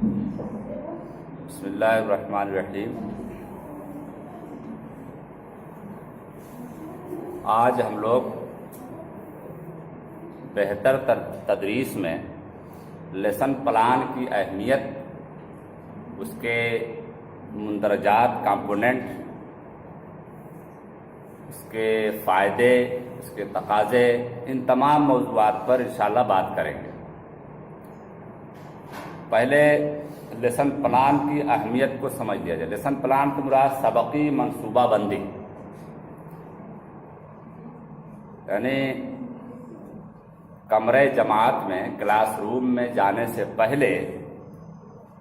بسم اللہ الرحمن الرحیم۔ آج ہم لوگ بہتر تدریس میں لیسن پلان کی اہمیت، اس کے مندرجات کمپوننٹ، اس کے فائدے، اس کے تقاضے، ان تمام موضوعات پر انشاءاللہ بات کریں گے۔ پہلے لیسن پلان کی اہمیت کو سمجھ لیا جائے۔ لیسن پلان سے مراد سبقی منصوبہ بندی، یعنی کمرے جماعت میں، کلاس روم میں جانے سے پہلے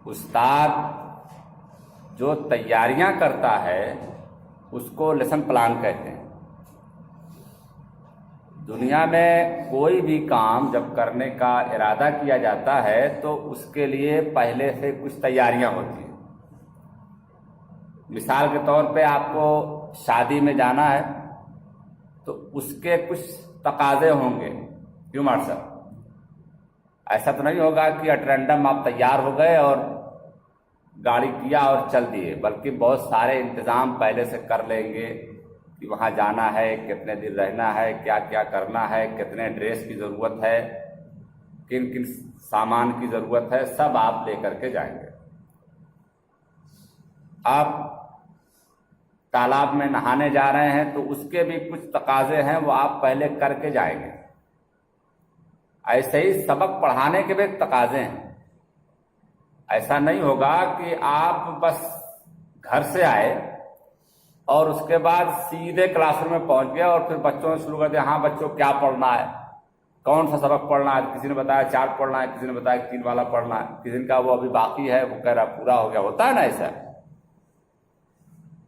استاد جو تیاریاں کرتا ہے اس کو لیسن پلان کہتے ہیں۔ دنیا میں کوئی بھی کام جب کرنے کا ارادہ کیا جاتا ہے تو اس کے لیے پہلے سے کچھ تیاریاں ہوتی ہیں۔ مثال کے طور پہ آپ کو شادی میں جانا ہے تو اس کے کچھ تقاضے ہوں گے، کیوں مار صاحب؟ ایسا تو نہیں ہوگا کہ اٹ رینڈم آپ تیار ہو گئے اور گاڑی کیا اور چل دیے، بلکہ بہت سارے انتظام پہلے سے کر لیں گے کہ وہاں جانا ہے، کتنے دن رہنا ہے، کیا کیا کرنا ہے، کتنے ڈریس کی ضرورت ہے، کن کن سامان کی ضرورت ہے، سب آپ لے کر کے جائیں گے۔ آپ تالاب میں نہانے جا رہے ہیں تو اس کے بھی کچھ تقاضے ہیں، وہ آپ پہلے کر کے جائیں گے۔ ایسے ہی سبق پڑھانے کے بھی تقاضے ہیں۔ ایسا نہیں ہوگا کہ آپ بس گھر سے آئے اور اس کے بعد سیدھے کلاس روم میں پہنچ گیا اور پھر بچوں سے شروع کر دیا، ہاں بچوں کیا پڑھنا ہے، کون سا سبق پڑھنا ہے؟ کسی نے بتایا 4 پڑھنا ہے، کسی نے بتایا 3 والا پڑھنا ہے، کسی کا وہ ابھی باقی ہے، وہ کہہ رہا پورا ہو گیا۔ ہوتا ہے نا ایسا؟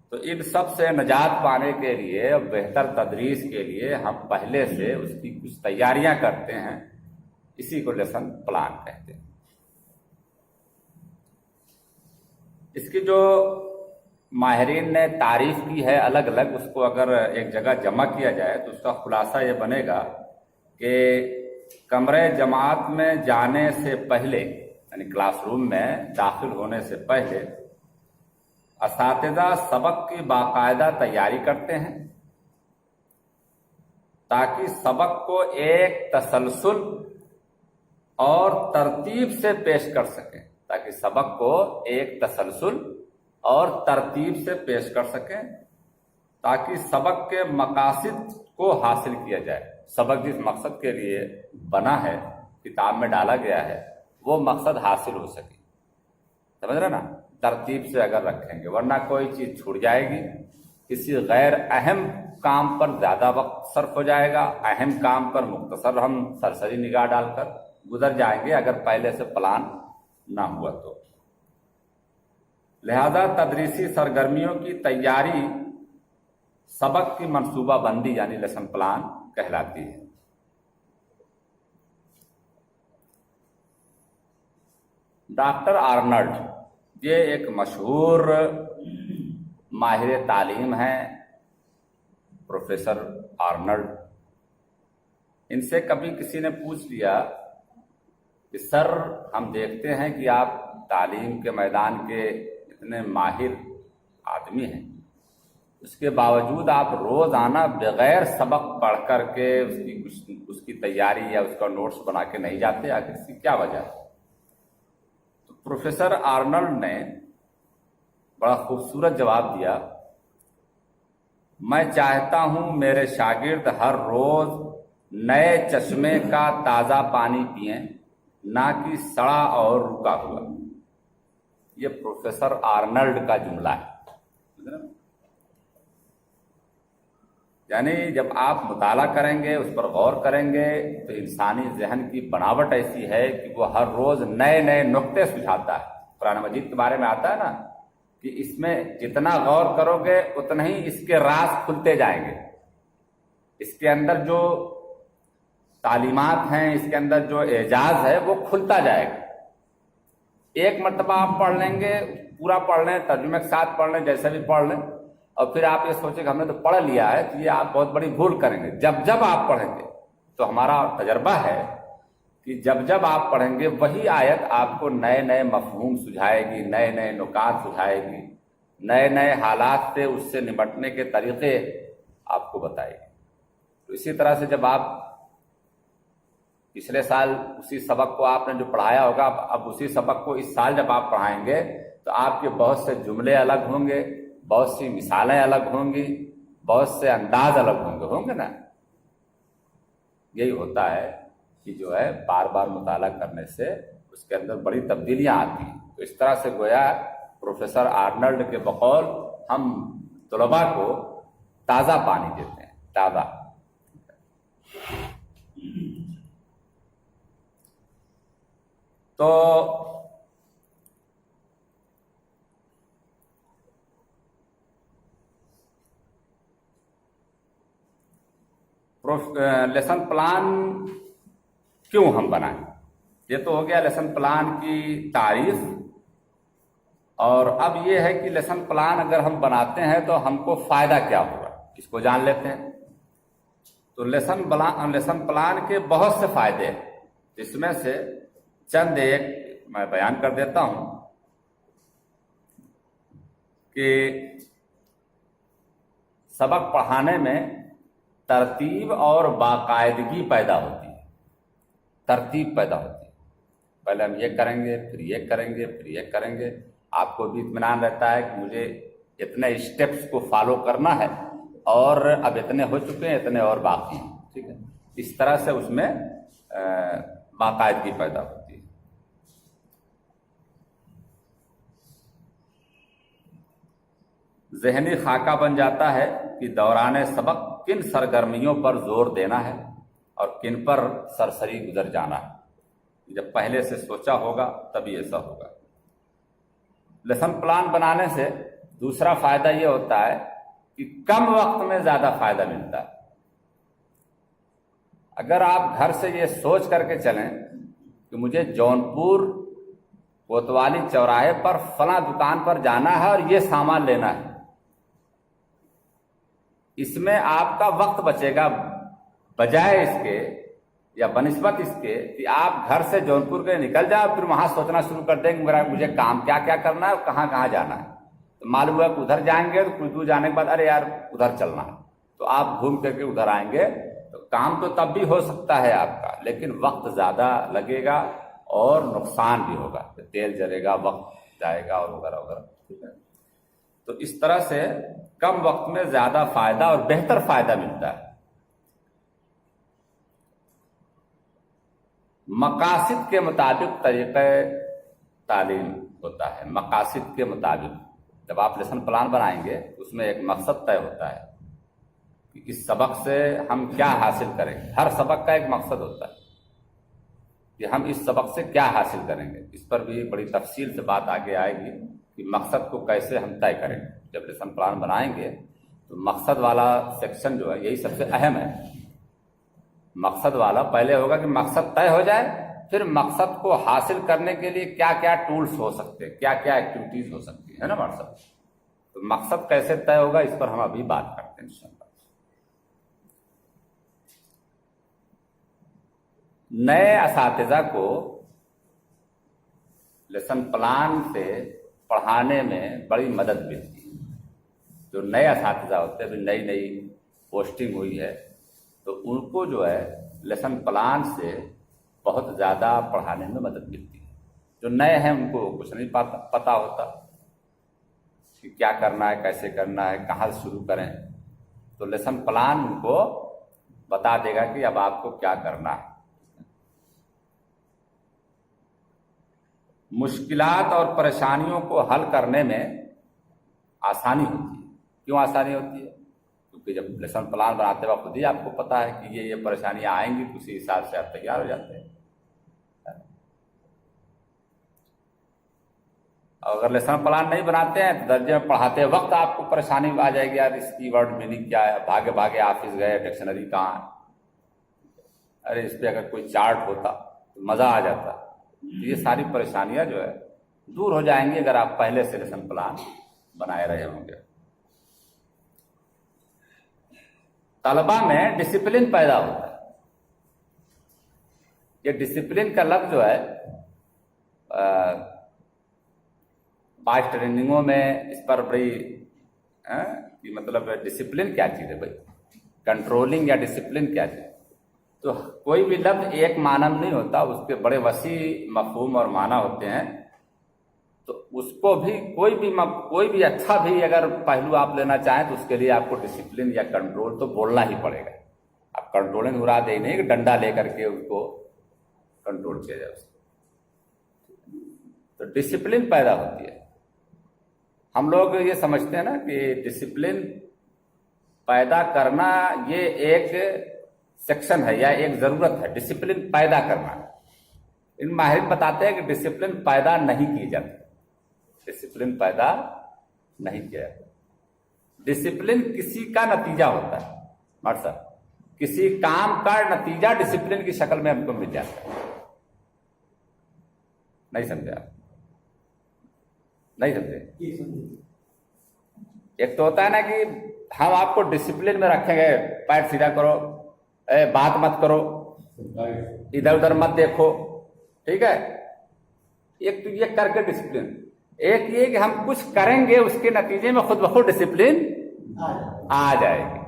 تو ان سب سے نجات پانے کے لیے، بہتر تدریس کے لیے ہم پہلے سے اس کی کچھ تیاریاں کرتے ہیں، اسی کو لیسن پلان کہتے ہیں۔ اس کی جو ماہرین نے تعریف کی ہے الگ الگ، اس کو اگر ایک جگہ جمع کیا جائے تو اس کا خلاصہ یہ بنے گا کہ کمرے جماعت میں جانے سے پہلے، یعنی کلاس روم میں داخل ہونے سے پہلے اساتذہ سبق کی باقاعدہ تیاری کرتے ہیں تاکہ سبق کو ایک تسلسل اور ترتیب سے پیش کر سکیں، تاکہ سبق کو ایک تسلسل اور ترتیب سے پیش کر سکیں، تاکہ سبق کے مقاصد کو حاصل کیا جائے۔ سبق جس مقصد کے لیے بنا ہے، کتاب میں ڈالا گیا ہے، وہ مقصد حاصل ہو سکے۔ سمجھ رہے نا؟ ترتیب سے اگر رکھیں گے، ورنہ کوئی چیز چھوٹ جائے گی، کسی غیر اہم کام پر زیادہ وقت صرف ہو جائے گا، اہم کام پر مختصر ہم سرسری نگاہ ڈال کر گزر جائیں گے اگر پہلے سے پلان نہ ہوا تو۔ لہذا تدریسی سرگرمیوں کی تیاری سبق کی منصوبہ بندی یعنی لیسن پلان کہلاتی ہے۔ ڈاکٹر آرنلڈ، یہ ایک مشہور ماہر تعلیم ہیں، پروفیسر آرنلڈ۔ ان سے کبھی کسی نے پوچھ لیا کہ سر، ہم دیکھتے ہیں کہ آپ تعلیم کے میدان کے اتنے ماہر آدمی ہیں، اس کے باوجود آپ روزانہ بغیر سبق پڑھ کر کے اس کی تیاری یا اس کا نوٹس بنا کے نہیں جاتے، آخر اس کی کیا وجہ ہے؟ تو پروفیسر آرنلڈ نے بڑا خوبصورت جواب دیا، میں چاہتا ہوں میرے شاگرد ہر روز نئے چشمے کا تازہ پانی پئیں، نہ کہ سڑا اور رکا ہوا۔ یہ پروفیسر آرنلڈ کا جملہ ہے۔ یعنی جب آپ مطالعہ کریں گے، اس پر غور کریں گے، تو انسانی ذہن کی بناوٹ ایسی ہے کہ وہ ہر روز نئے نئے نقطے سجھاتا ہے۔ قرآن مجید کے بارے میں آتا ہے نا کہ اس میں جتنا غور کرو گے اتنا ہی اس کے راز کھلتے جائیں گے، اس کے اندر جو تعلیمات ہیں، اس کے اندر جو اعجاز ہے وہ کھلتا جائے گا۔ ایک مرتبہ آپ پڑھ لیں گے، پورا پڑھ لیں، ترجمے کے ساتھ پڑھ لیں، جیسے بھی پڑھ لیں، اور پھر آپ یہ سوچیں کہ ہم نے تو پڑھ لیا ہے، تو یہ آپ بہت بڑی بھول کریں گے۔ جب جب آپ پڑھیں گے تو ہمارا تجربہ ہے کہ جب جب آپ پڑھیں گے وہی آیت آپ کو نئے نئے مفہوم سجھائے گی، نئے نئے نکات سجھائے گی، نئے نئے حالات سے اس سے نمٹنے کے طریقے آپ کو بتائے گی۔ تو اسی طرح سے جب آپ پچھلے سال اسی سبق کو آپ نے جو پڑھایا ہوگا، اب اسی سبق کو اس سال جب آپ پڑھائیں گے تو آپ کے بہت سے جملے الگ ہوں گے، بہت سی مثالیں الگ ہوں گی، بہت سے انداز الگ ہوں گے نا۔ یہی ہوتا ہے کہ جو ہے بار بار مطالعہ کرنے سے اس کے اندر بڑی تبدیلیاں آتی ہیں۔ تو اس طرح سے گویا پروفیسر آرنلڈ کے بقول ہم طلباء کو تازہ پانی دیتے ہیں، تازہ۔ تو لیسن پلان کیوں ہم بنائیں؟ یہ تو ہو گیا لیسن پلان کی تعریف، اور اب یہ ہے کہ لیسن پلان اگر ہم بناتے ہیں تو ہم کو فائدہ کیا ہوگا، اس کو جان لیتے ہیں۔ تو لیسن پلان کے بہت سے فائدے ہیں، جس میں سے چند ایک میں بیان کر دیتا ہوں کہ سبق پڑھانے میں ترتیب اور باقاعدگی پیدا ہوتی ہے، ترتیب پیدا ہوتی ہے۔ پہلے ہم یہ کریں گے، پھر یہ کریں گے، پھر یہ کریں گے، آپ کو بھی اطمینان رہتا ہے کہ مجھے اتنے اسٹیپس کو فالو کرنا ہے، اور اب اتنے ہو چکے ہیں، اتنے اور باقی ہیں، ٹھیک ہے۔ اس طرح سے اس میں باقاعدگی پیدا ہوتی ہے۔ ذہنی خاکہ بن جاتا ہے کہ دوران سبق کن سرگرمیوں پر زور دینا ہے اور کن پر سرسری گزر جانا ہے۔ جب پہلے سے سوچا ہوگا تبھی ایسا ہوگا۔ لیسن پلان بنانے سے دوسرا فائدہ یہ ہوتا ہے کہ کم وقت میں زیادہ فائدہ ملتا ہے۔ اگر آپ گھر سے یہ سوچ کر کے چلیں کہ مجھے جونپور کوتوالی چوراہے پر فلاں دکان پر جانا ہے اور یہ سامان لینا ہے، اس میں آپ کا وقت بچے گا، بجائے اس کے یا بنسبت اس کے کہ آپ گھر سے جونپور کے نکل جائیں پھر وہاں سوچنا شروع کر دیں کہ مجھے کام کیا کیا کرنا ہے اور کہاں کہاں جانا ہے۔ تو معلوم ہوا کہ ادھر جائیں گے تو کچھ دور جانے کے بعد ارے یار ادھر چلنا ہے، تو آپ گھوم کر کے ادھر آئیں گے، تو کام تو تب بھی ہو سکتا ہے آپ کا، لیکن وقت زیادہ لگے گا اور نقصان بھی ہوگا، تیل جلے گا، وقت جائے گا اور وغیرہ وغیرہ، ٹھیک ہے۔ تو اس طرح سے کم وقت میں زیادہ فائدہ اور بہتر فائدہ ملتا ہے۔ مقاصد کے مطابق طریقہ تعلیم ہوتا ہے، مقاصد کے مطابق۔ جب آپ لیسن پلان بنائیں گے اس میں ایک مقصد طے ہوتا ہے کہ اس سبق سے ہم کیا حاصل کریں گے۔ ہر سبق کا ایک مقصد ہوتا ہے کہ ہم اس سبق سے کیا حاصل کریں گے۔ اس پر بھی بڑی تفصیل سے بات آگے آئے گی کہ مقصد کو کیسے ہم طے کریں گے۔ جب لیسن پلان بنائیں گے تو مقصد والا سیکشن جو ہے یہی سب سے اہم ہے۔ مقصد والا پہلے ہوگا کہ مقصد طے ہو جائے، پھر مقصد کو حاصل کرنے کے لیے کیا کیا ٹولز ہو سکتے ہیں، کیا کیا ایکٹیویٹیز ہو سکتی ہے نا ہمارے ساتھ۔ تو مقصد کیسے طے ہوگا اس پر ہم ابھی بات کرتے ہیں انشاءاللہ۔ نئے اساتذہ کو لیسن پلان سے پڑھانے میں بڑی مدد ملتی ہے۔ جو نئے اساتذہ ہوتے ہیں، نئی نئی پوسٹنگ ہوئی ہے، تو ان کو جو ہے لیسن پلان سے بہت زیادہ پڑھانے میں مدد ملتی ہے۔ جو نئے ہیں ان کو کچھ نہیں پتہ ہوتا کہ کیا کرنا ہے، کیسے کرنا ہے، کہاں سے شروع کریں، تو لیسن پلان ان کو بتا دے گا کہ اب آپ کو کیا کرنا ہے۔ مشکلات اور پریشانیوں کو حل کرنے میں آسانی ہوتی ہے۔ کیوں آسانی ہوتی ہے؟ کیونکہ جب لیسن پلان بناتے وقت خود ہی آپ کو پتا ہے کہ یہ پریشانیاں آئیں گی، تو اسی حساب سے آپ تیار ہو جاتے ہیں۔ اور اگر لیسن پلان نہیں بناتے ہیں تو درجے میں پڑھاتے وقت آپ کو پریشانی آ جائے گی، یار اس کی ورڈ میننگ کیا ہے، بھاگے بھاگے آفس گئے، ڈکشنری کہاں ہے، ارے اس پہ اگر کوئی چارٹ ہوتا تو مزہ آ جاتا۔ یہ ساری پریشانیاں جو ہے دور ہو جائیں گی اگر آپ پہلے سے لیسن پلان بنائے رہے ہوں گے۔ طلبہ میں ڈسپلن پیدا ہوتا ہے۔ یہ ڈسپلن کا لفظ جو ہے بعض ٹریننگوں میں اس پر بڑی کہ مطلب ڈسپلن کیا چیز ہے بھائی، کنٹرولنگ یا ڈسپلن کیا چیز؟ تو کوئی بھی لفظ ایک معنی نہیں ہوتا، اس کے بڑے وسیع مفہوم اور معنی ہوتے ہیں. تو اس کو بھی کوئی بھی اچھا بھی اگر پہلو آپ لینا چاہیں تو اس کے لیے آپ کو ڈسپلن یا کنٹرول تو بولنا ہی پڑے گا. اب کنٹرولنگ مراد یہ نہیں کہ ڈنڈا لے کر کے اس کو کنٹرول کیا جائے. تو ڈسپلن پیدا ہوتی ہے. ہم لوگ یہ سمجھتے ہیں نا کہ ڈسپلن پیدا کرنا یہ ایک سیکشن ہے یا ایک ضرورت ہے، ڈسپلن پیدا کرنا. ان ماہرین بتاتے ہیں کہ ڈسپلن پیدا نہیں کی جاتی، ڈسپلن پیدا نہیں کیا جاتا. ڈسپلن کسی کا نتیجہ ہوتا ہے، مر صاحب کسی کام کا نتیجہ ڈسپلن کی شکل میں ہم کو مل جاتا ہے. نہیں سمجھے آپ؟ نہیں سمجھے؟ ایک تو ہوتا ہے نا کہ ہم آپ کو ڈسپلن میں رکھیں گے، پیر سیدھا کرو، بات مت کرو، ادھر ادھر مت دیکھو، ٹھیک ہے. ایک تو یہ کر کے ڈسپلن، ایک یہ کہ ہم کچھ کریں گے اس کے نتیجے میں خود بخود ڈسپلن آ جائے گی.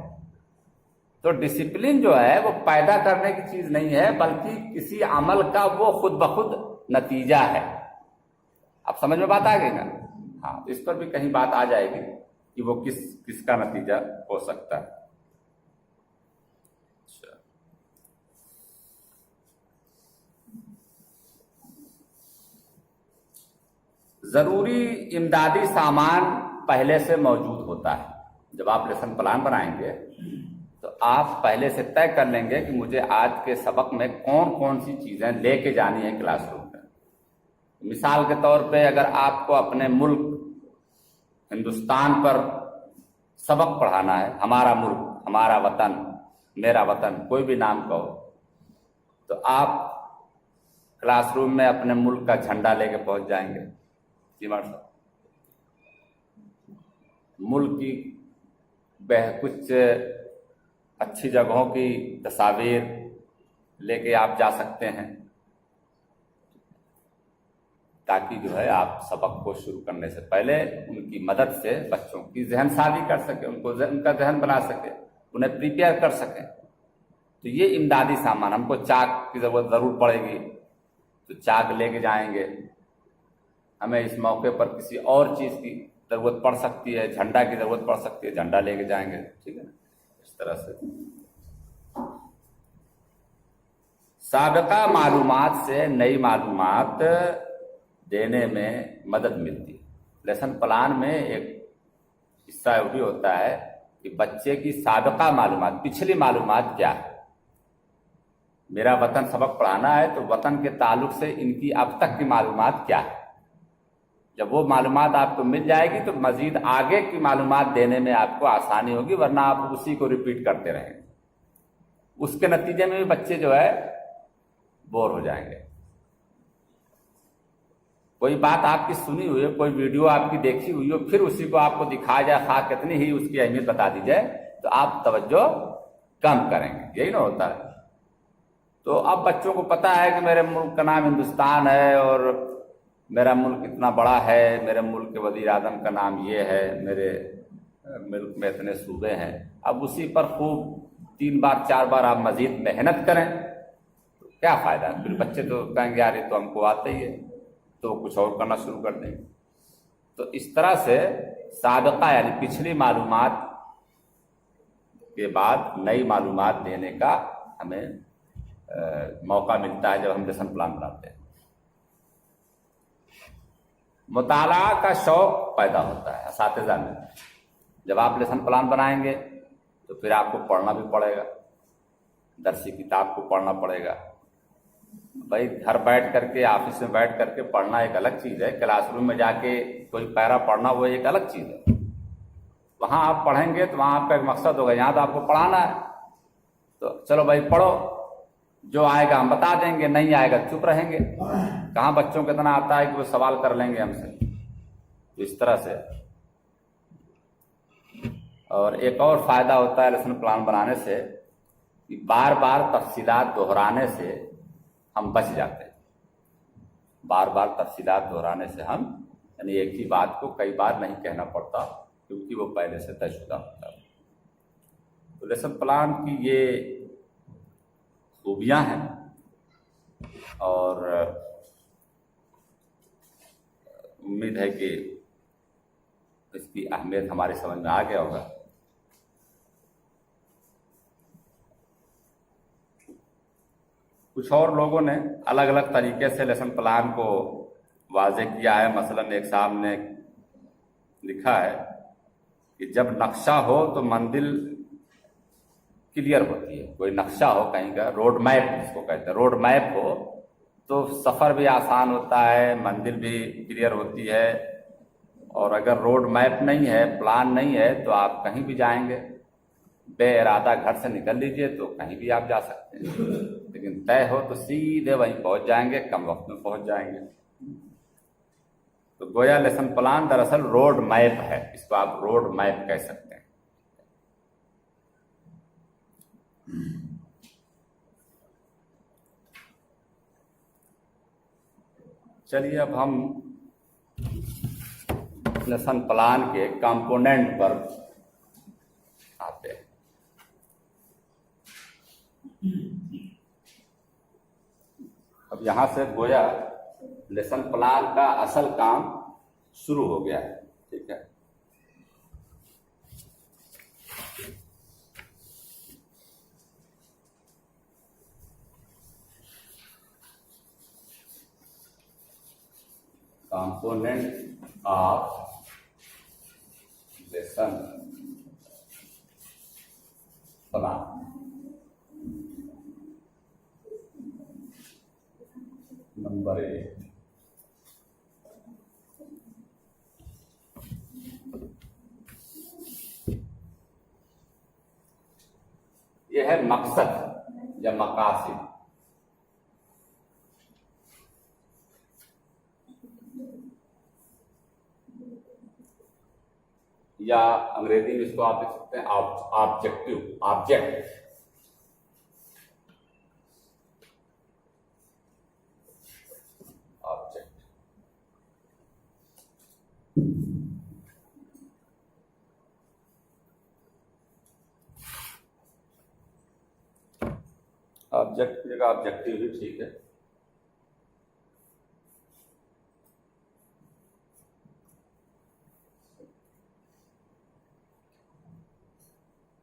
تو ڈسپلن جو ہے وہ پیدا کرنے کی چیز نہیں ہے، بلکہ کسی عمل کا وہ خود بخود نتیجہ ہے. اب سمجھ میں بات آ گئی نا؟ ہاں، اس پر بھی کہیں بات آ جائے گی کہ وہ کس کا نتیجہ ہو سکتا ہے. ضروری امدادی سامان پہلے سے موجود ہوتا ہے. جب آپ لیسن پلان بنائیں گے تو آپ پہلے سے طے کر لیں گے کہ مجھے آج کے سبق میں کون کون سی چیزیں لے کے جانی ہے کلاس روم میں. مثال کے طور پہ اگر آپ کو اپنے ملک ہندوستان پر سبق پڑھانا ہے، ہمارا ملک، ہمارا وطن، میرا وطن، کوئی بھی نام کہو، تو آپ کلاس روم میں اپنے ملک کا جھنڈا لے کے پہنچ جائیں گے. جی مار صاحب، ملک کی کچھ اچھی جگہوں کی تصاویر لے کے آپ جا سکتے ہیں، تاکہ جو ہے آپ سبق کو شروع کرنے سے پہلے ان کی مدد سے بچوں کی ذہن سازی کر سکیں، ان کا ذہن بنا سکیں، انہیں پریپیئر کر سکیں. تو یہ امدادی سامان، ہم کو چاک کی ضرور پڑے گی تو چاک لے کے جائیں گے. ہمیں اس موقع پر کسی اور چیز کی ضرورت پڑ سکتی ہے، جھنڈا کی ضرورت پڑ سکتی ہے، جھنڈا لے کے جائیں گے. ٹھیک ہے نا؟ اس طرح سے سابقہ معلومات سے نئی معلومات دینے میں مدد ملتی ہے. لیسن پلان میں ایک حصہ یہ بھی ہوتا ہے کہ بچے کی سابقہ معلومات، پچھلی معلومات کیا ہے. میرا وطن سبق پڑھانا ہے تو وطن کے تعلق سے ان کی اب تک کی معلومات کیا ہے. جب وہ معلومات آپ کو مل جائے گی تو مزید آگے کی معلومات دینے میں آپ کو آسانی ہوگی، ورنہ آپ اسی کو ریپیٹ کرتے رہیں گے. اس کے نتیجے میں بھی بچے جو ہے بور ہو جائیں گے. کوئی بات آپ کی سنی ہوئی ہے، کوئی ویڈیو آپ کی دیکھی ہوئی ہو، پھر اسی کو آپ کو دکھایا جائے، خواہ کتنی ہی اس کی اہمیت بتا دی جائے، تو آپ توجہ کم کریں گے. یہی نہ ہوتا ہے. تو اب بچوں کو پتا ہے کہ میرے ملک کا نام ہندوستان ہے اور میرا ملک اتنا بڑا ہے، میرے ملک کے وزیر اعظم کا نام یہ ہے، میرے ملک میں اتنے صوبے ہیں. اب اسی پر خوب 3 بار 4 بار آپ مزید محنت کریں تو کیا فائدہ؟ پھر بچے تو کہیں گے یار یہ تو ہم کو آتا ہی ہے، تو کچھ اور کرنا شروع کر دیں گے. تو اس طرح سے سابقہ یعنی پچھلی معلومات کے بعد نئی معلومات دینے کا ہمیں موقع ملتا ہے جب ہم لیسن پلان بناتے ہیں. مطالعہ کا شوق پیدا ہوتا ہے اساتذہ میں. جب آپ لیسن پلان بنائیں گے تو پھر آپ کو پڑھنا بھی پڑے گا، درسی کتاب کو پڑھنا پڑے گا. بھائی گھر بیٹھ کر کے، آفس میں بیٹھ کر کے پڑھنا ایک الگ چیز ہے، کلاس روم میں جا کے کوئی پیرا پڑھنا وہ ایک الگ چیز ہے. وہاں آپ پڑھیں گے تو وہاں آپ کا ایک مقصد ہوگا، یہاں تو آپ کو پڑھانا ہے، تو چلو بھائی پڑھو، جو آئے گا ہم بتا دیں گے، نہیں آئے گا چپ رہیں گے. کہاں بچوں کو اتنا آتا ہے کہ وہ سوال کر لیں گے ہم سے. تو اس طرح سے. اور ایک اور فائدہ ہوتا ہے لیسن پلان بنانے سے کہ بار بار تفصیلات دہرانے سے ہم بچ جاتے ہیں. بار بار تفصیلات دہرانے سے ہم یعنی ایک ہی بات کو کئی بار نہیں کہنا پڑتا کیونکہ وہ پہلے سے طے شدہ ہوتا ہے. تو لیسن پلان کی یہ خوبیاں ہیں اور امید ہے کہ اس کی اہمیت ہماری سمجھ میں آ گیا ہوگا. کچھ اور لوگوں نے الگ الگ طریقے سے لیسن پلان کو واضح کیا ہے. مثلاً ایک صاحب نے لکھا ہے کہ جب نقشہ ہو تو منزل کلیئر ہوتی ہے. کوئی نقشہ ہو کہیں کا، روڈ میپ جس کو کہتے ہیں، روڈ میپ ہو تو سفر بھی آسان ہوتا ہے، منزل بھی کلیئر ہوتی ہے. اور اگر روڈ میپ نہیں ہے، پلان نہیں ہے تو آپ کہیں بھی جائیں گے. بے ارادہ گھر سے نکل لیجئے تو کہیں بھی آپ جا سکتے ہیں، لیکن طے ہو تو سیدھے وہیں پہنچ جائیں گے، کم وقت میں پہنچ جائیں گے. تو گویا لیسن پلان دراصل روڈ میپ ہے، اس کو آپ روڈ میپ کہہ سکتے ہیں. چلیے اب ہم لیسن پلان کے کمپوننٹ پر آتے ہیں. اب یہاں سے گویا لیسن پلان کا اصل کام شروع ہو گیا ہے. ٹھیک ہے، component of lesson plan. Number 1، یہ ہے مقصد یا مقاصد. یا انگریزی میں اس کو آپ لکھ سکتے ہیں آبجیکٹو، آبجیکٹ. آبجیکٹ کی جگہ آبجیکٹو بھی ٹھیک ہے.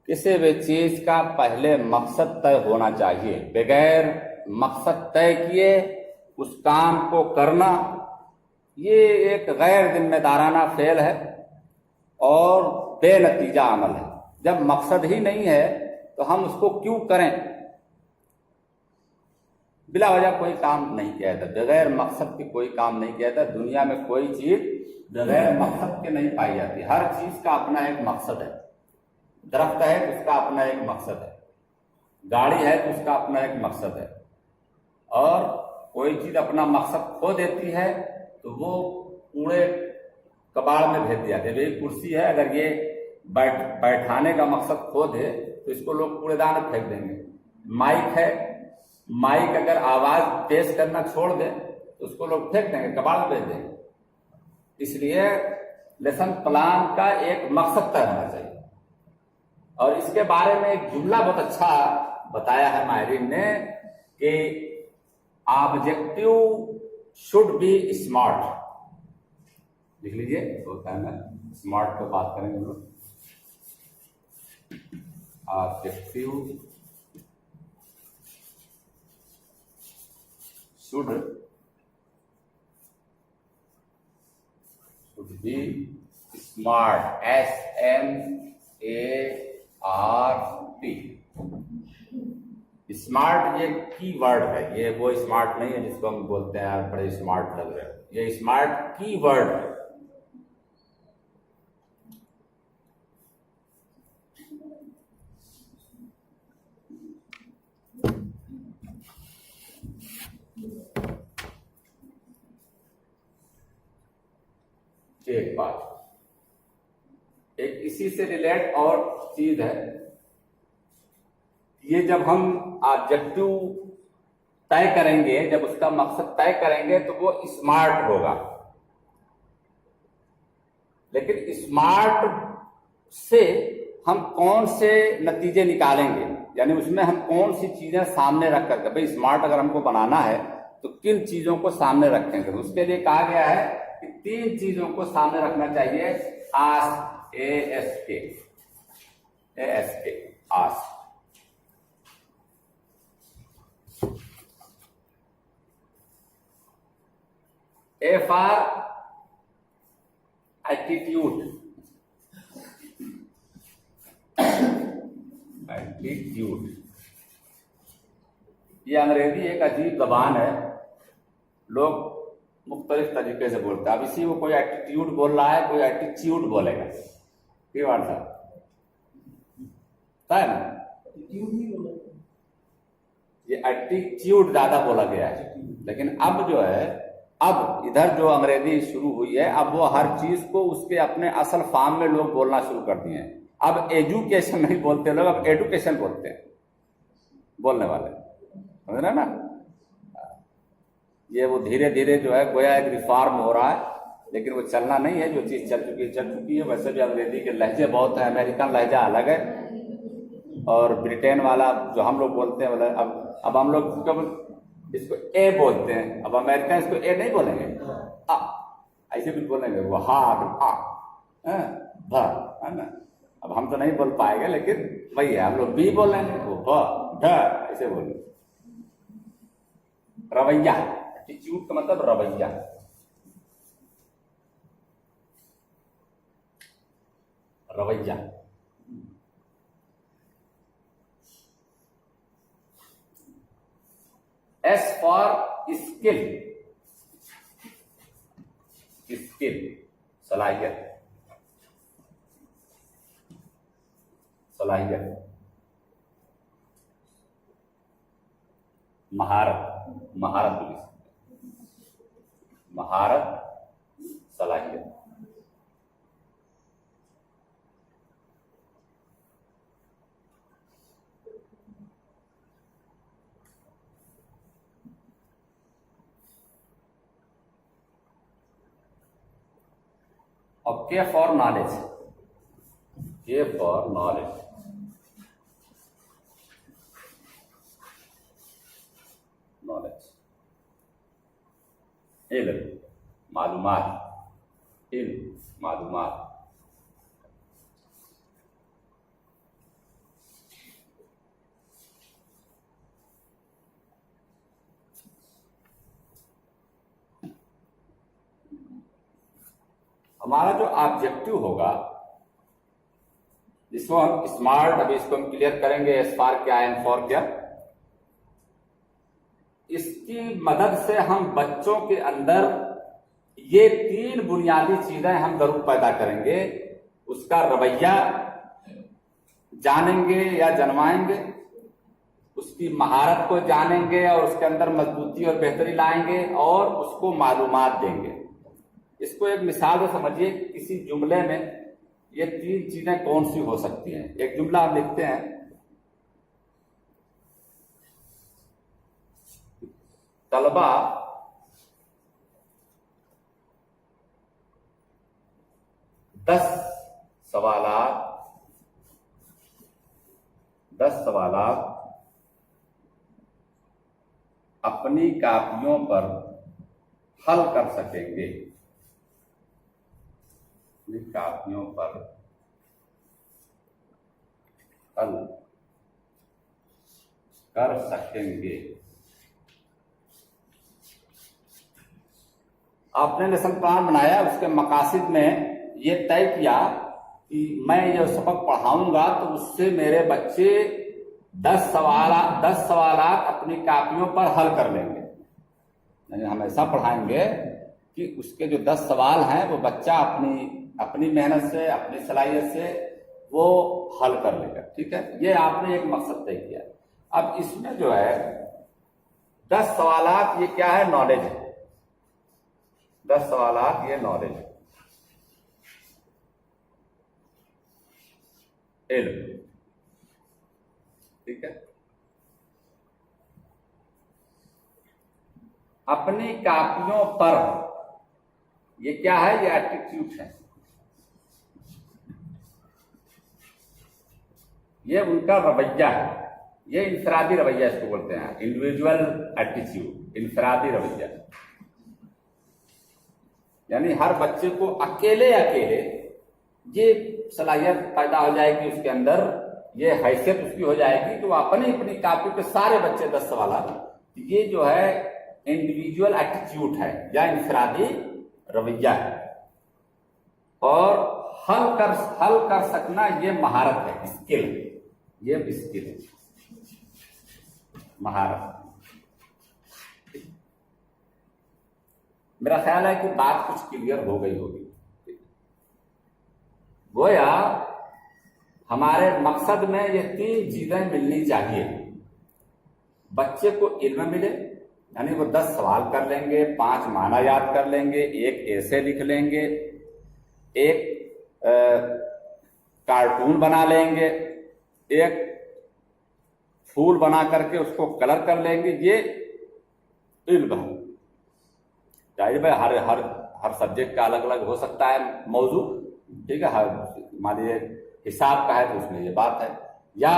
کسی بھی چیز کا پہلے مقصد طے ہونا چاہیے. بغیر مقصد طے کیے اس کام کو کرنا یہ ایک غیر ذمہ دارانہ فعل ہے اور بے نتیجہ عمل ہے. جب مقصد ہی نہیں ہے تو ہم اس کو کیوں کریں؟ بلا وجہ کوئی کام نہیں کیا جاتا، بغیر مقصد کے کوئی کام نہیں کیا جاتا. دنیا میں کوئی چیز بغیر مقصد کے نہیں پائی جاتی. ہر چیز کا اپنا ایک مقصد ہے. درخت ہے تو اس کا اپنا ایک مقصد ہے، گاڑی ہے تو اس کا اپنا ایک مقصد ہے. اور کوئی چیز اپنا مقصد کھو دیتی ہے تو وہ کوڑے کباڑ میں بھیج دیا جاتا ہے. یہ کرسی ہے، اگر یہ بیٹھانے کا مقصد کھو دے تو اس کو لوگ کوڑے دان میں پھینک دیں گے. مائک ہے، مائک اگر آواز تیز کرنا چھوڑ دے تو اس کو لوگ پھینک دیں گے، کباڑ میں بھیج دیں گے. اس لیے لیسن پلان کا ایک مقصد طے ہونا چاہیے. اور اس کے بارے میں ایک جملہ بہت اچھا بتایا ہے ماہرین نے کہ آبجیکٹو شوڈ بی اسمارٹ. لکھ لیجیے، ہوتا ہے نا اسمارٹ کو بات کریں گے ہم لوگ. Objective should be smart. SMART. Smart یہ کی ورڈ ہے، یہ وہ اسمارٹ نہیں ہے جس کو ہم بولتے ہیں آپ بڑے اسمارٹ لگ رہے ہیں. یہ اسمارٹ کی ورڈ ہے. ایک بات، ایک اسی سے ریلیٹ اور چیز ہے. یہ جب ہم آبجیکٹو طے کریں گے، جب اس کا مقصد طے کریں گے تو وہ اسمارٹ ہوگا. لیکن اسمارٹ سے ہم کون سے نتیجے نکالیں گے، یعنی اس میں ہم کون سی چیزیں سامنے رکھ کر کے، بھائی اسمارٹ اگر ہم کو بنانا ہے تو کن چیزوں کو سامنے رکھیں گے. اس کے لیے کہا گیا ہے کہ 3 چیزوں کو سامنے رکھنا چاہیے. Ask, ASK ask. A for attitude. یہ انگریزی ایک عجیب زبان ہے، لوگ مختلف طریقے سے بولتے ہیں. اب اسی کو کوئی ایٹیٹیوڈ بول رہا ہے، کوئی ایٹیچیوڈ بولے گا. یہ بات ہے نا، یہ ایٹیچیوڈ زیادہ بولا گیا ہے. لیکن اب جو ہے، اب ادھر جو انگریزی شروع ہوئی ہے، اب وہ ہر چیز کو اس کے اپنے اصل فارم میں لوگ بولنا شروع کر دیے ہیں. اب ایجوکیشن نہیں بولتے لوگ، اب ایڈوکیشن بولتے ہیں بولنے والے. سمجھ رہے نا، یہ وہ دھیرے دھیرے جو ہے گویا ایک ریفارم ہو رہا ہے، لیکن وہ چلنا نہیں ہے. جو چیز چل چکی ہے. ویسے بھی انگریزی کے لہجے بہت ہیں. امریکن لہجہ الگ ہے اور برٹین والا جو ہم لوگ بولتے ہیں، اب ہم لوگ اس کو اے بولتے ہیں. اب امریکن اس کو اے نہیں بولیں گے، ایسے بھی بولیں گے. وہ نا. اب ہم تو نہیں بول پائیں گے، لیکن وہی ہے، ہم لوگ بی بولیں گے، وہ ایسے بولیں گے. رویہ، ایٹیچیوڈ کا مطلب رویہ. رویہ ایس فار اسکل. اسکل صلاحیت. صلاحیت، مہارت. مہارت بھی، مہارت، صلاحیت. اور کے فار نالج. کے فار نالج. نالج، علم، معلومات. علم، معلومات. ہمارا جو آبجیکٹو ہوگا، جس کو ہم اسمارٹ، ابھی اس کو ہم کلیئر کریں گے. ایس فار کیا ہے، این فار کیا. اس کی مدد سے ہم بچوں کے اندر یہ 3 بنیادی چیزیں ہم ضرور پیدا کریں گے. اس کا رویہ جانیں گے یا جنوائیں گے، اس کی مہارت کو جانیں گے اور اس کے اندر مضبوطی اور بہتری لائیں گے، اور اس کو معلومات دیں گے. اس کو ایک مثال سے سمجھیے. کسی جملے میں یہ 3 چیزیں کون سی ہو سکتی ہیں. ایک جملہ آپ لکھتے ہیں، طلبا دس سوالات اپنی کاپیوں پر حل کر سکیں گے. اپنی کاپیوں پر حل کر سکیں گے. آپ نے لیسن پلان بنایا، اس کے مقاصد میں یہ طے کیا کہ میں جو سبق پڑھاؤں گا تو اس سے میرے بچے 10 سوالات اپنی کاپیوں پر حل کر لیں گے. یعنی ہم ایسا پڑھائیں گے کہ اس کے جو 10 سوال ہیں وہ بچہ اپنی محنت سے، اپنی صلاحیت سے وہ حل کر لے گا. ٹھیک ہے، یہ آپ نے ایک مقصد طے کیا. اب اس میں جو ہے 10 سوالات، یہ کیا ہے، نالج ہے. 10 سوالات یہ نالج ہے، علم. ٹھیک ہے. اپنی کاپیوں پر، یہ کیا ہے؟ یہ ایٹیٹیوڈ ہے، یہ ان کا رویہ ہے، یہ انفرادی رویہ اس کو بولتے ہیں، انڈیویجول ایٹیٹیوڈ، انفرادی رویہ. یعنی ہر بچے کو اکیلے یہ صلاحیت پیدا ہو جائے گی اس کے اندر، یہ حیثیت اس کی ہو جائے گی کہ وہ اپنی کاپی پہ سارے بچے 10 سوالات، یہ جو ہے انڈیویجول ایٹیٹیوڈ ہے یا انفرادی رویہ ہے. اور حل کر سکنا یہ مہارت ہے، اسکل، یہ اسکل ہے، مہارت. میرا خیال ہے کہ بات کچھ کلیئر ہو گئی ہوگی. گویا ہمارے مقصد میں یہ 3 چیزیں ملنی چاہیے. بچے کو علم ملے، یعنی وہ 10 سوال کر لیں گے، 5 معنی یاد کر لیں گے، 1 ایسے لکھ لیں گے، 1 کارٹون بنا لیں گے، 1 پھول بنا کر کے اس کو کلر کر لیں گے. یہ علم ہے. ظاہر بھائی ہر سبجیکٹ کا الگ الگ ہو سکتا ہے موضوع، ٹھیک ہے. مان لیجیے حساب کا ہے تو اس میں یہ بات ہے، یا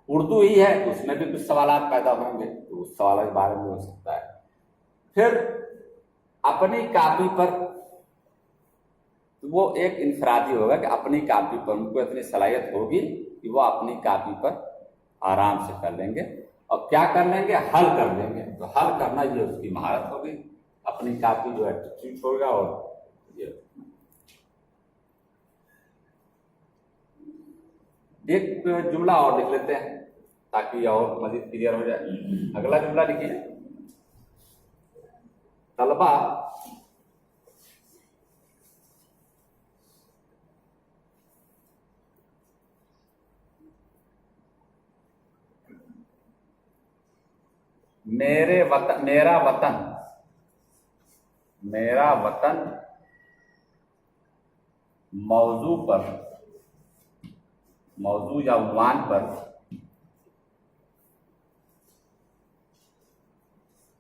اردو ہی ہے تو اس میں بھی کچھ سوالات پیدا ہوں گے تو اس سوال کے بارے میں ہو سکتا ہے. پھر اپنی کاپی پر وہ ایک انفرادی ہوگا کہ اپنی کاپی پر ان کو اتنی صلاحیت ہوگی کہ وہ اپنی کاپی پر آرام سے کر لیں گے. اور کیا کر لیں گے؟ حل کر لیں گے. تو حل کرنا یہ اس کی مہارت ہوگی. اپنی کاپی جو ہے ٹھیک ہوگا. اور یہ ایک جملہ اور لکھ لیتے ہیں تاکہ اور مزید کلیئر ہو جائے. اگلا جملہ لکھیے. طلبہ میرا وطن موضوع یا عنوان پر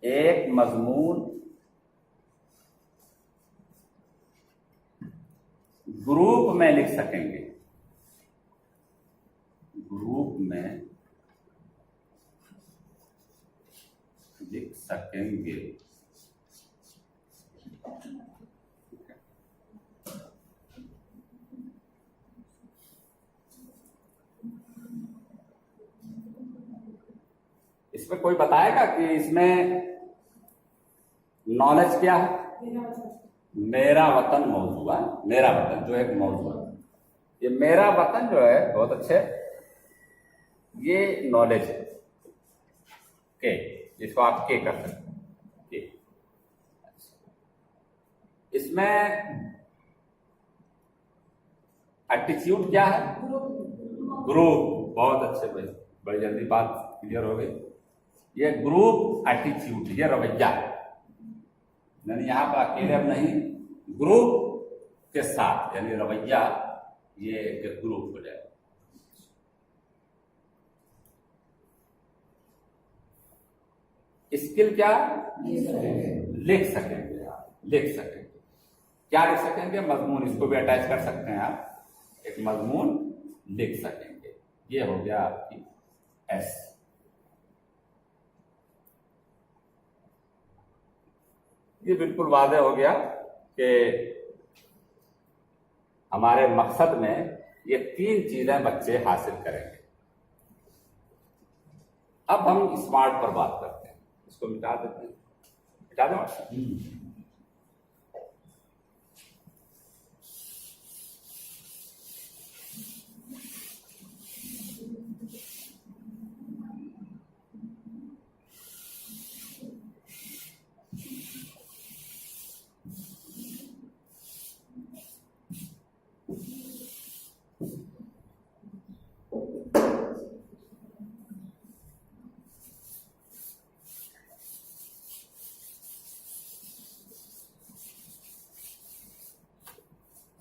ایک مضمون گروپ میں لکھ سکیں گے. گروپ میں لکھ سکیں گے. اس میں کوئی بتائے گا کہ اس میں نالج کیا ہے؟ میرا وطن موضوع ہے. میرا وطن جو ایک موضوع ہے، یہ میرا وطن جو ہے بہت اچھے، یہ نالج ہے کہ جس کو آپ کے کر سکتے ہیں. اس میں ایٹیٹیوڈ کیا ہے؟ گروپ. بہت اچھے بھائی، بڑی جلدی بات کلیئر ہو گئی. یہ گروپ ایٹیٹیوڈ، یہ رویہ ہے. یعنی یہاں پہ اکیلے اب نہیں، گروپ کے ساتھ، یعنی رویہ یہ ایک گروپ ہو جائے. اسکل کیا؟ لکھ سکیں گے. کیا لکھ سکیں گے؟ مضمون. اس کو بھی اٹیچ کر سکتے ہیں آپ. ایک مضمون لکھ سکیں گے. یہ ہو گیا آپ کی ایس. یہ بالکل واضح ہو گیا کہ ہمارے مقصد میں یہ 3 چیزیں بچے حاصل کریں گے. اب ہم اسمارٹ پر بات کرتے ہیں. اس کو مٹا دیتے ہیں. مٹا دیں.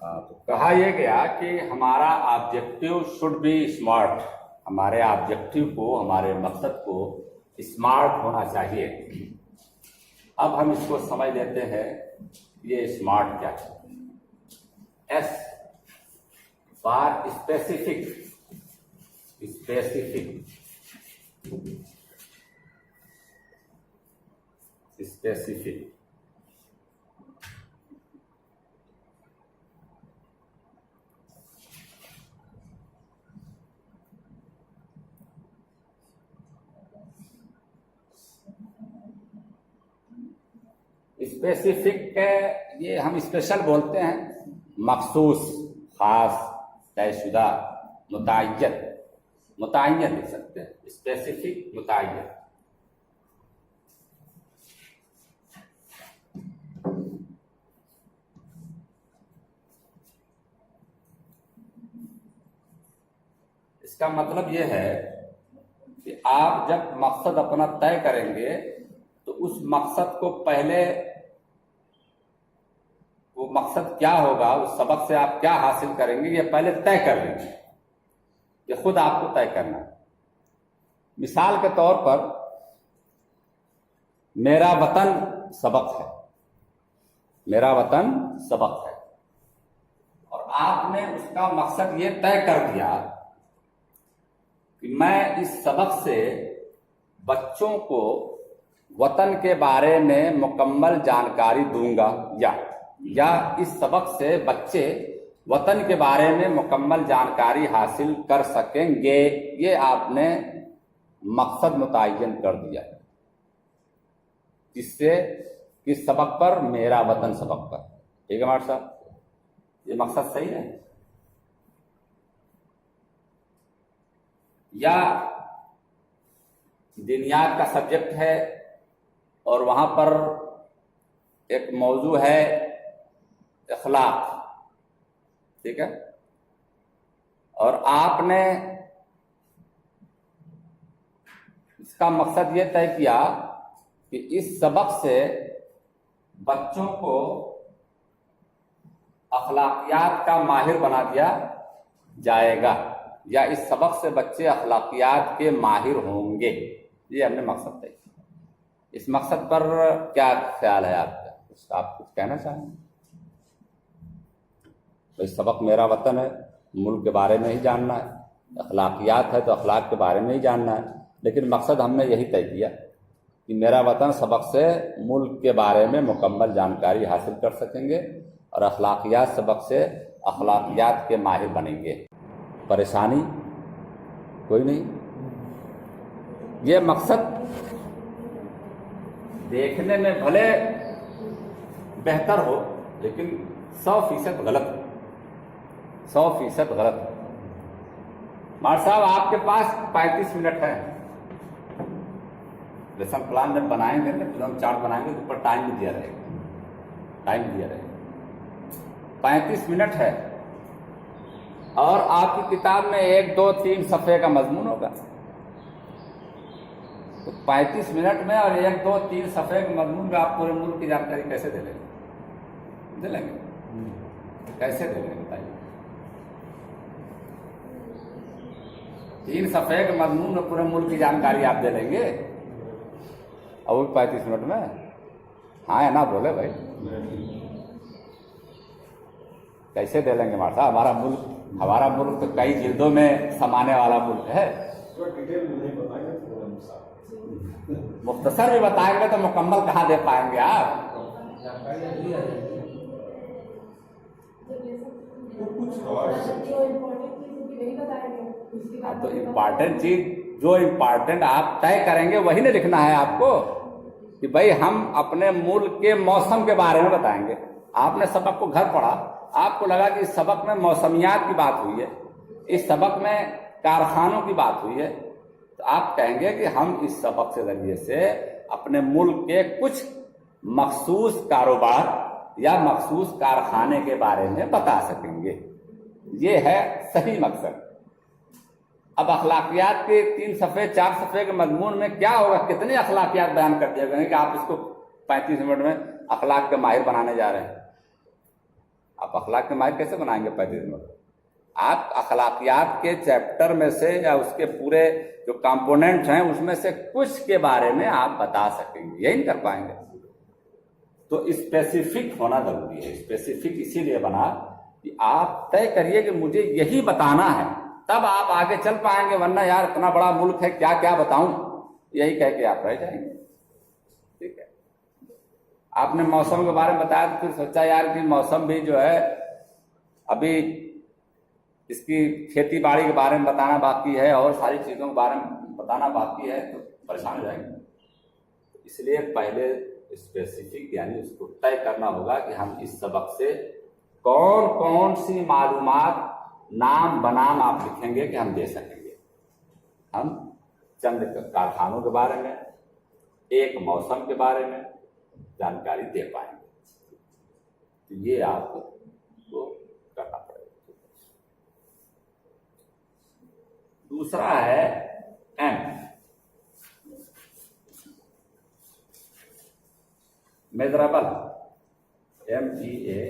تو کہا یہ گیا کہ ہمارا آبجیکٹو شوڈ بی اسمارٹ. ہمارے آبجیکٹو کو، ہمارے مقصد کو اسمارٹ ہونا چاہیے. اب ہم اس کو سمجھ لیتے ہیں یہ اسمارٹ کیا ہے. S for specific. اسپیسیفک یہ ہم اسپیشل بولتے ہیں، مخصوص، خاص، طے شدہ، متعین لکھ سکتے ہیں. اسپیسیفک، متعین. اس کا مطلب یہ ہے کہ آپ جب مقصد اپنا طے کریں گے تو اس مقصد کو پہلے، وہ مقصد کیا ہوگا، اس سبق سے آپ کیا حاصل کریں گے، یہ پہلے طے کر لیں گے. یہ خود آپ کو طے کرنا ہے. مثال کے طور پر میرا وطن سبق ہے. میرا وطن سبق ہے، اور آپ نے اس کا مقصد یہ طے کر دیا کہ میں اس سبق سے بچوں کو وطن کے بارے میں مکمل جانکاری دوں گا، یا اس سبق سے بچے وطن کے بارے میں مکمل جانکاری حاصل کر سکیں گے. یہ آپ نے مقصد متعین کر دیا ہے. اس سے کس سبق پر؟ میرا وطن سبق پر. ٹھیک ہے ماسٹر صاحب، یہ مقصد صحیح ہے. یا دینیات کا سبجیکٹ ہے اور وہاں پر ایک موضوع ہے اخلاق. ٹھیک ہے، اور آپ نے اس کا مقصد یہ طے کیا کہ اس سبق سے بچوں کو اخلاقیات کا ماہر بنا دیا جائے گا، یا اس سبق سے بچے اخلاقیات کے ماہر ہوں گے. یہ ہم نے مقصد طے کیا. اس مقصد پر کیا خیال ہے آپ کا؟ آپ کچھ کہنا چاہیں؟ تو سبق میرا وطن ہے، ملک کے بارے میں ہی جاننا ہے. اخلاقیات ہے تو اخلاق کے بارے میں ہی جاننا ہے. لیکن مقصد ہم نے یہی طے کیا کہ میرا وطن سبق سے ملک کے بارے میں مکمل جانکاری حاصل کر سکیں گے، اور اخلاقیات سبق سے اخلاقیات کے ماہر بنیں گے. پریشانی کوئی نہیں. یہ مقصد دیکھنے میں بھلے بہتر ہو لیکن 100% غلط. 100% غلط. مار صاحب آپ کے پاس 35 منٹ ہے. لیسن پلان جب بنائیں گے نا، پلان چارٹ بنائیں گے تو اوپر ٹائم بھی دیا رہے گا. 35 منٹ ہے، اور آپ کی کتاب میں 1 2 3 صفحے کا مضمون ہوگا. تو 35 منٹ میں اور 1 2 3 صفحے کے مضمون میں آپ پورے ملک کی جانکاری کیسے دے لیں گے؟ دے لیں گے؟ کیسے دے لیں گے بتائیے؟ 3 صفحے کے مضمون میں پورے ملک کی جانکاری آپ دے لیں گے، اور وہ 35 منٹ میں؟ ہاں یا نہ بولے بھائی، کیسے دے لیں گے مار صاحب؟ ہمارا ملک تو کئی جلدوں میں سمانے والا ملک ہے. مختصر بھی بتائیں گے تو مکمل کہاں دے پائیں گے آپ؟ تو امپارٹنٹ چیز جو امپارٹنٹ آپ طے کریں گے وہی نہیں لکھنا ہے آپ کو، کہ بھائی ہم اپنے ملک کے موسم کے بارے میں بتائیں گے. آپ نے سبق کو گھر پڑھا، آپ کو لگا کہ اس سبق میں موسمیات کی بات ہوئی ہے، اس سبق میں کارخانوں کی بات ہوئی ہے، تو آپ کہیں گے کہ ہم اس سبق کے ذریعے سے اپنے ملک کے کچھ مخصوص کاروبار یا مخصوص کارخانے کے بارے میں بتا سکیں گے. یہ ہے صحیح مقصد. اب اخلاقیات کے 3 صفحے 4 صفحے کے مضمون میں کیا ہوگا؟ کتنے اخلاقیات بیان کر دیا گئے کہ آپ اس کو 35 منٹ میں اخلاق کے ماہر بنانے جا رہے ہیں. آپ اخلاق کے ماہر کیسے بنائیں گے 35 منٹ؟ آپ اخلاقیات کے چیپٹر میں سے یا اس کے پورے جو کمپوننٹ ہیں اس میں سے کچھ کے بارے میں آپ بتا سکیں گے، یہی نہیں کر پائیں گے. تو اسپیسیفک ہونا ضروری ہے. اسپیسیفک اسی لیے بنا کہ آپ طے کریے کہ مجھے یہی بتانا ہے، تب آپ آگے چل پائیں گے، ورنہ یار اتنا بڑا ملک ہے کیا کیا بتاؤں، یہی کہہ کے آپ رہ جائیں گے. ٹھیک ہے. آپ نے موسم کے بارے میں بتایا تو پھر سوچا یار کہ موسم بھی جو ہے ابھی اس کی کھیتی باڑی کے بارے میں بتانا باقی ہے اور ساری چیزوں کے بارے میں بتانا باقی ہے، تو پریشان ہو جائیں گے. اس لیے پہلے اسپیسیفک یعنی اس کو طے کرنا ہوگا کہ ہم اس سبق سے کون کون سی معلومات نام بنام آپ لکھیں گے کہ ہم دے سکیں گے. ہم چند کارخانوں کے بارے میں، ایک موسم کے بارے میں جانکاری دے پائیں گے. تو یہ آپ کو کرنا پڑے گا. دوسرا ہے ایم، میزربل، MEASURABLE،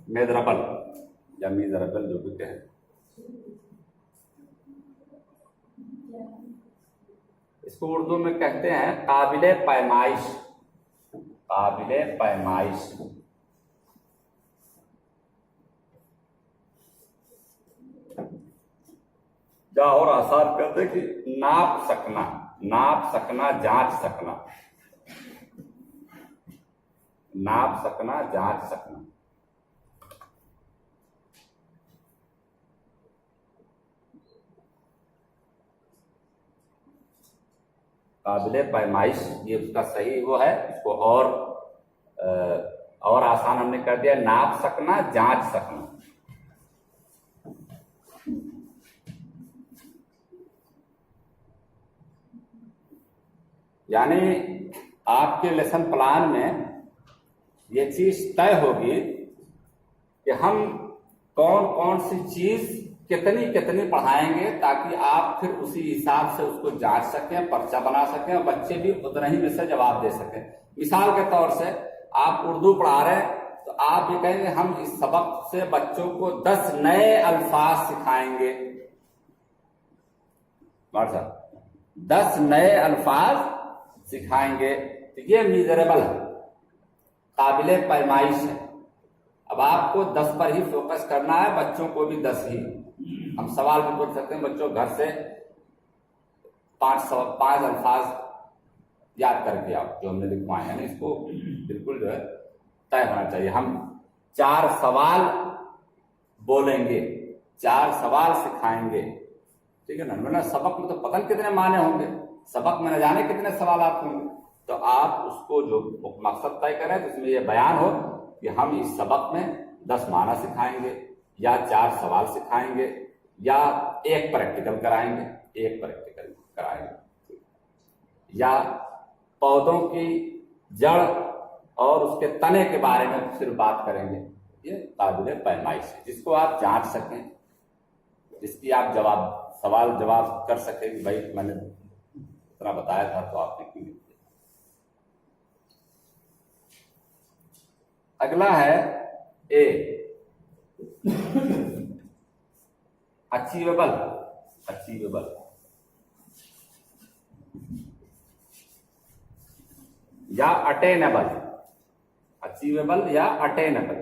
میزربل یا میزربل جو بھی کہیں. اس کو اردو میں کہتے ہیں قابل پیمائش. قابل پیمائش. یا اور آسان کہتے ہیں کہ ناپ سکنا، ناپ سکنا، جانچ سکنا. ناپ سکنا، جانچ سکنا. قابل پیمائش یہ اس کا صحیح وہ ہے. اس کو اور آسان ہم نے کر دیا ناپ سکنا، جانچ سکنا. یعنی آپ کے لیسن پلان میں یہ چیز طے ہوگی کہ ہم کون کون سی چیز کتنی کتنی پڑھائیں گے، تاکہ آپ پھر اسی حساب سے اس کو جانچ سکیں، پرچہ بنا سکیں اور بچے بھی اتنا ہی میں سے جواب دے سکیں. مثال کے طور سے آپ اردو پڑھا رہے ہیں تو آپ یہ کہیں گے ہم اس سبق سے بچوں کو 10 نئے الفاظ سکھائیں گے. 10 نئے الفاظ سکھائیں گے. تو یہ میزریبل ہے، قابل پیمائش ہے. اب آپ کو 10 پر ہی فوکس کرنا ہے، بچوں کو بھی 10 ہی. ہم سوال بھی پوچھ سکتے ہیں بچوں گھر سے 5 الفاظ یاد کر کے آپ جو ہم نے لکھوائے ہیں. اس کو بالکل جو ہے طے ہونا چاہیے. ہم 4 سوال بولیں گے، 4 سوال سکھائیں گے. ٹھیک ہے نا. سبق میں تو پتہ نہیں کتنے معنی ہوں گے، سبق میں نہ جانے کتنے سوالات ہوں گے. تو آپ اس کو جو مقصد طے کریں تو اس میں یہ بیان ہو کہ ہم اس سبق میں 10 معنی سکھائیں گے، یا 4 سوال سکھائیں گے، یا 1 پریکٹیکل کرائیں گے، 1 پریکٹیکل کرائیں گے، یا پودوں کی جڑ اور اس کے تنے کے بارے میں صرف بات کریں گے. یہ قابل پیمائش ہے جس کو آپ جانچ سکیں، جس کی آپ سوال جواب کر سکیں کہ بھائی میں نے اتنا بتایا تھا تو آپ نے کیوں نہیں کیا. اگلا ہے اے، اچیویبل. اچیویبل یا اٹینیبل. اچیویبل یا اٹینیبل.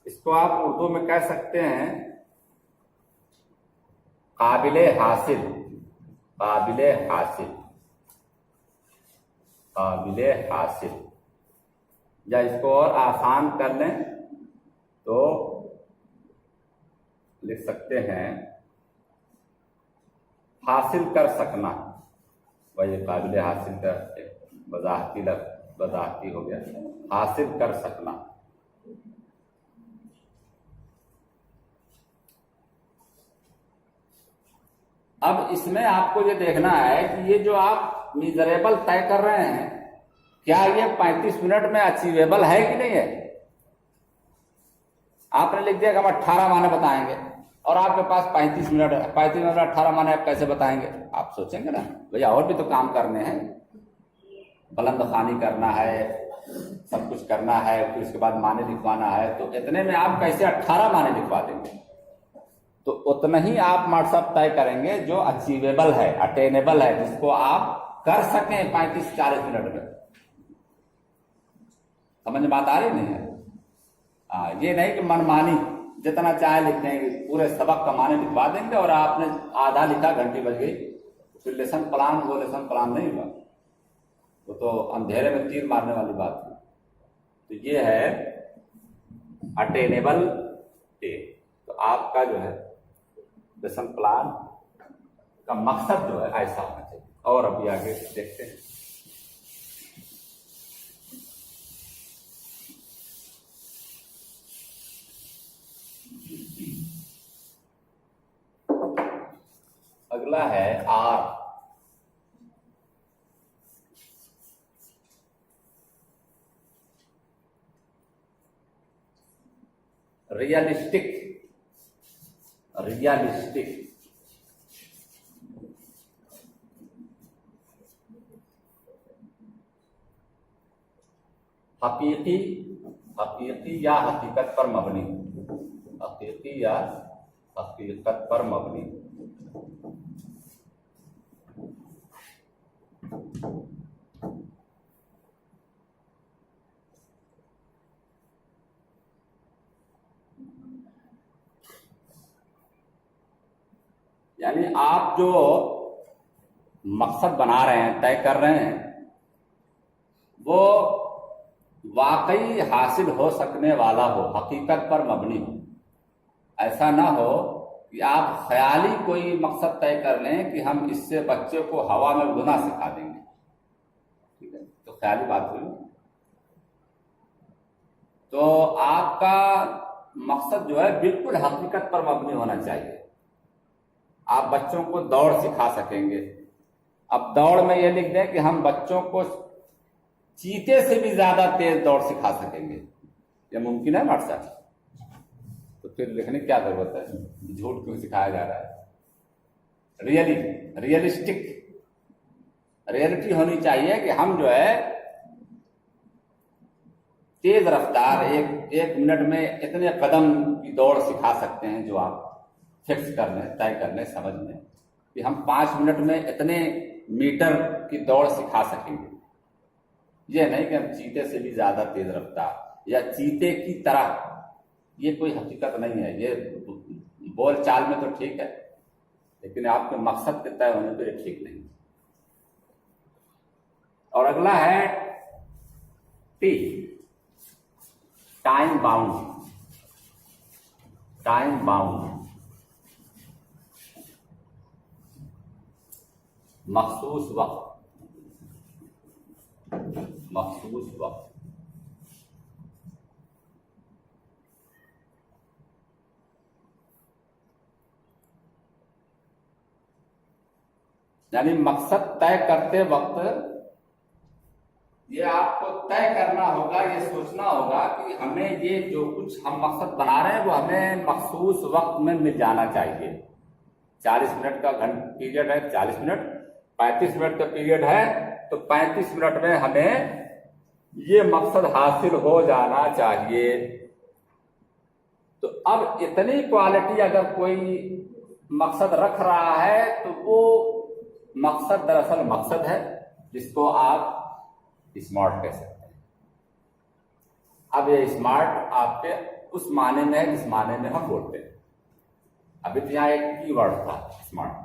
اس کو آپ اردو میں کہہ سکتے ہیں قابل حاصل. قابل حاصل. قابل حاصل. یا اس کو اور آسان کر لیں تو لکھ سکتے ہیں حاصل کر سکنا. وہی قابل حاصل کا وضاحتی ہو گیا، حاصل کر سکنا. اب اس میں آپ کو یہ دیکھنا ہے کہ یہ جو آپ میزریبل طے کر رہے ہیں کیا یہ 35 منٹ میں اچیویبل ہے کہ نہیں ہے. آپ نے لکھ دیا کہ ہم 18 معنی بتائیں گے، اور آپ کے پاس 35 منٹ ہے. 35 منٹ 18 معنی آپ کیسے بتائیں گے؟ آپ سوچیں گے نا بھیا اور بھی تو کام کرنے ہیں، بلند خوانی کرنا ہے، سب کچھ کرنا ہے، پھر اس کے بعد معنی لکھوانا ہے، تو اتنے میں آپ کیسے 18 معنی لکھوا دیں گے؟ تو اتنا ہی آپ مقصد طے کریں گے جو اچیویبل ہے، اٹینیبل ہے، جس کو آپ کر سکیں 35-40 منٹ میں. سمجھ میں بات آ رہی نہیں ہے؟ یہ نہیں کہ من مانی جتنا چاہے لکھ دیں گے، پورے سبق کا معنی لکھوا دیں گے اور آپ نے آدھا لکھا، گھنٹی بج گئی، پھر لیسن پلان وہ لیسن پلان نہیں ہوا، وہ تو اندھیرے میں تیر مارنے والی بات ہے. تو یہ ہے اٹینیبل ٹے. تو آپ کا جو ہے لیسن پلان کا مقصد جو ہے ایسا ہونا چاہیے. اور ابھی آگے دیکھتے ہیں. اگلا ہے آر. ریئلسٹک. ریئلسٹک حقیقی، حقیقی یا حقیقت پر مبنی. حقیقی یا حقیقت پر مبنی. یعنی آپ جو مقصد بنا رہے ہیں، طے کر رہے ہیں، وہ واقعی حاصل ہو سکنے والا ہو، حقیقت پر مبنی ہو. ایسا نہ ہو کہ آپ خیالی کوئی مقصد طے کر لیں کہ ہم اس سے بچے کو ہوا میں اڑنا سکھا دیں گے. ٹھیک ہے، تو خیالی بات ہوئی. تو آپ کا مقصد جو ہے بالکل حقیقت پر مبنی ہونا چاہیے. آپ بچوں کو دوڑ سکھا سکیں گے. اب دوڑ میں یہ لکھ دیں کہ ہم بچوں کو چیتے سے بھی زیادہ تیز دوڑ سکھا سکیں گے. یہ ممکن ہے مارٹ صاحب؟ تو پھر لکھنے کی کیا ضرورت ہے؟ جھوٹ کیوں سکھایا جا رہا ہے؟ ریئلسٹک. ریئلٹی ہونی چاہیے کہ ہم جو ہے تیز رفتار ایک منٹ میں اتنے قدم کی دوڑ سکھا سکتے ہیں جو آپ فکس کر لیں، طے کر لیں، سمجھ لیں کہ ہم 5 منٹ میں اتنے میٹر کی دوڑ سکھا سکیں گے. یہ نہیں کہ ہم چیتے سے بھی زیادہ تیز رفتار یا چیتے کی طرح. یہ کوئی حقیقت نہیں ہے. یہ بول چال میں تو ٹھیک ہے، لیکن آپ کے مقصد کے طے ہونے پہ یہ ٹھیک نہیں. اور اگلا ہے T. Time bound. Time bound مخصوص وقت. مخصوص وقت. یعنی مقصد طے کرتے وقت یہ آپ کو طے کرنا ہوگا، یہ سوچنا ہوگا کہ ہمیں یہ جو کچھ ہم مقصد بنا رہے ہیں وہ ہمیں مخصوص وقت میں مل جانا چاہیے. 40 منٹ کا پیریڈ ہے، 40 منٹ. 35 منٹ کا پیریڈ ہے تو 35 منٹ میں ہمیں یہ مقصد حاصل ہو جانا چاہیے. تو اب اتنی کوالٹی اگر کوئی مقصد رکھ رہا ہے تو وہ مقصد دراصل مقصد ہے جس کو آپ اسمارٹ کہہ سکتے ہیں. اب یہ اسمارٹ آپ کے اس معنی میں ہے جس معنی میں ہم بولتے ہیں. ابھی تو یہاں ایک کی ورڈ تھا اسمارٹ،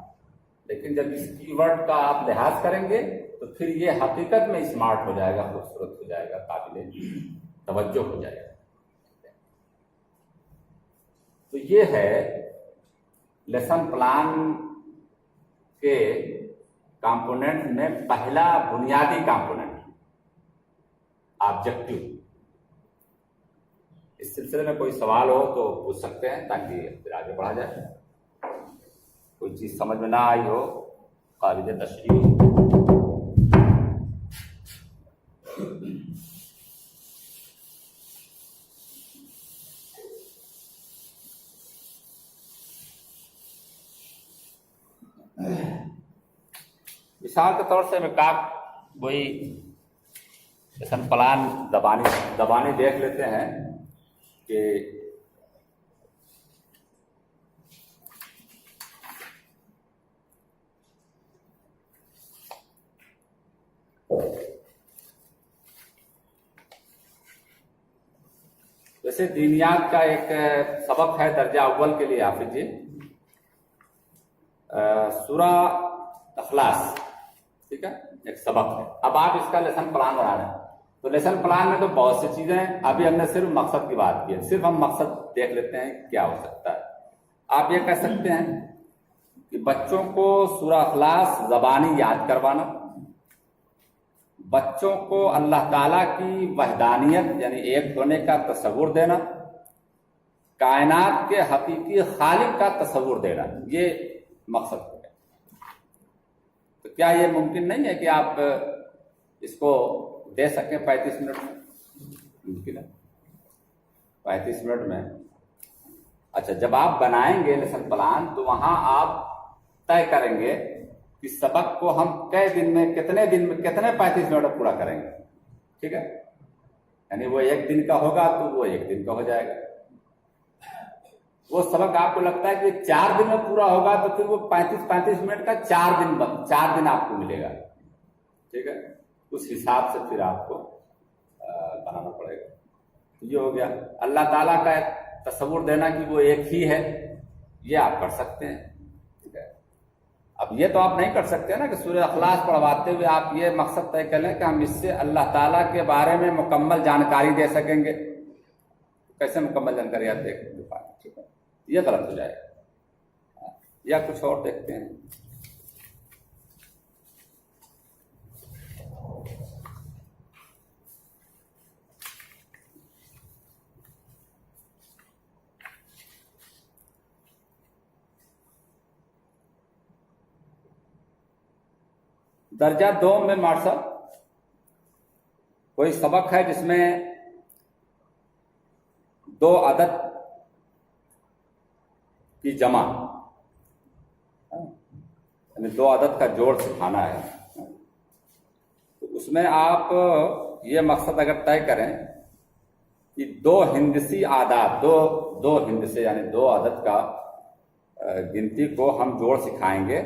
لیکن جب اس کی ورڈ کا آپ لحاظ کریں گے تو پھر یہ حقیقت میں اسمارٹ ہو جائے گا، خوبصورت ہو جائے گا، قابل توجہ ہو جائے گا. تو یہ ہے لیسن پلان کے کمپوننٹ میں پہلا بنیادی کمپوننٹ آبجیکٹو. اس سلسلے میں کوئی سوال ہو تو پوچھ سکتے ہیں تاکہ پھر آگے بڑھا جائے. کوئی چیز سمجھ میں نہ آئی ہو قابل تشریح. مثال کے طور سے میں وہی لیسن پلان زبانی دیکھ لیتے ہیں کہ جیسے دینیات کا ایک سبق ہے درجہ اول کے لیے حافظ جی، سورہ اخلاص، ٹھیک ہے، ایک سبق ہے۔ اب آپ اس کا لیسن پلان بنا رہے ہیں، تو لیسن پلان میں تو بہت سی چیزیں ہیں، ابھی ہم نے صرف مقصد کی بات کی ہے، صرف ہم مقصد دیکھ لیتے ہیں کیا ہو سکتا ہے۔ آپ یہ کہہ سکتے ہیں کہ بچوں کو سورہ اخلاص زبانی یاد کروانا، بچوں کو اللہ تعالیٰ کی وحدانیت یعنی ایک ہونے کا تصور دینا، کائنات کے حقیقی خالق کا تصور دینا، یہ مقصد ہے۔ تو کیا یہ ممکن نہیں ہے کہ آپ اس کو دے سکیں 35 منٹ میں؟ ممکن ہے 35 منٹ میں۔ اچھا، جب آپ بنائیں گے لیسن پلان تو وہاں آپ طے کریں گے کہ سبق کو ہم کتنے 35 منٹ میں پورا کریں گے، ٹھیک ہے؟ یعنی وہ 1 دن کا ہوگا تو وہ 1 دن کا ہو جائے گا۔ وہ سبق آپ کو لگتا ہے کہ 4 دن میں پورا ہوگا تو پھر وہ 35 منٹ کا 4 دن آپ کو ملے گا، ٹھیک ہے؟ اس حساب سے پھر آپ کو بنانا پڑے گا۔ یہ ہو گیا اللہ تعالیٰ کا تصور دینا کہ وہ ایک ہی ہے، یہ آپ کر سکتے ہیں، ٹھیک ہے؟ اب یہ تو آپ نہیں کر سکتے نا کہ سورہ اخلاص پڑھواتے ہوئے آپ یہ مقصد طے کر لیں کہ ہم اس سے اللہ تعالیٰ کے بارے میں مکمل جانکاری دے سکیں گے۔ کیسے مکمل جانکاری آپ دیکھ پائیں، ٹھیک ہے؟ یہ غلط ہو جائے گا۔ یا کچھ اور دیکھتے ہیں۔ درجہ 2 میں مارشل کوئی سبق ہے جس میں 2 عدد کی جمع یعنی 2 عدد کا جوڑ سکھانا ہے، تو اس میں آپ یہ مقصد اگر طے کریں کہ 2 ہندسی اعداد، دو ہندسے یعنی 2 عدد کا گنتی کو ہم جوڑ سکھائیں گے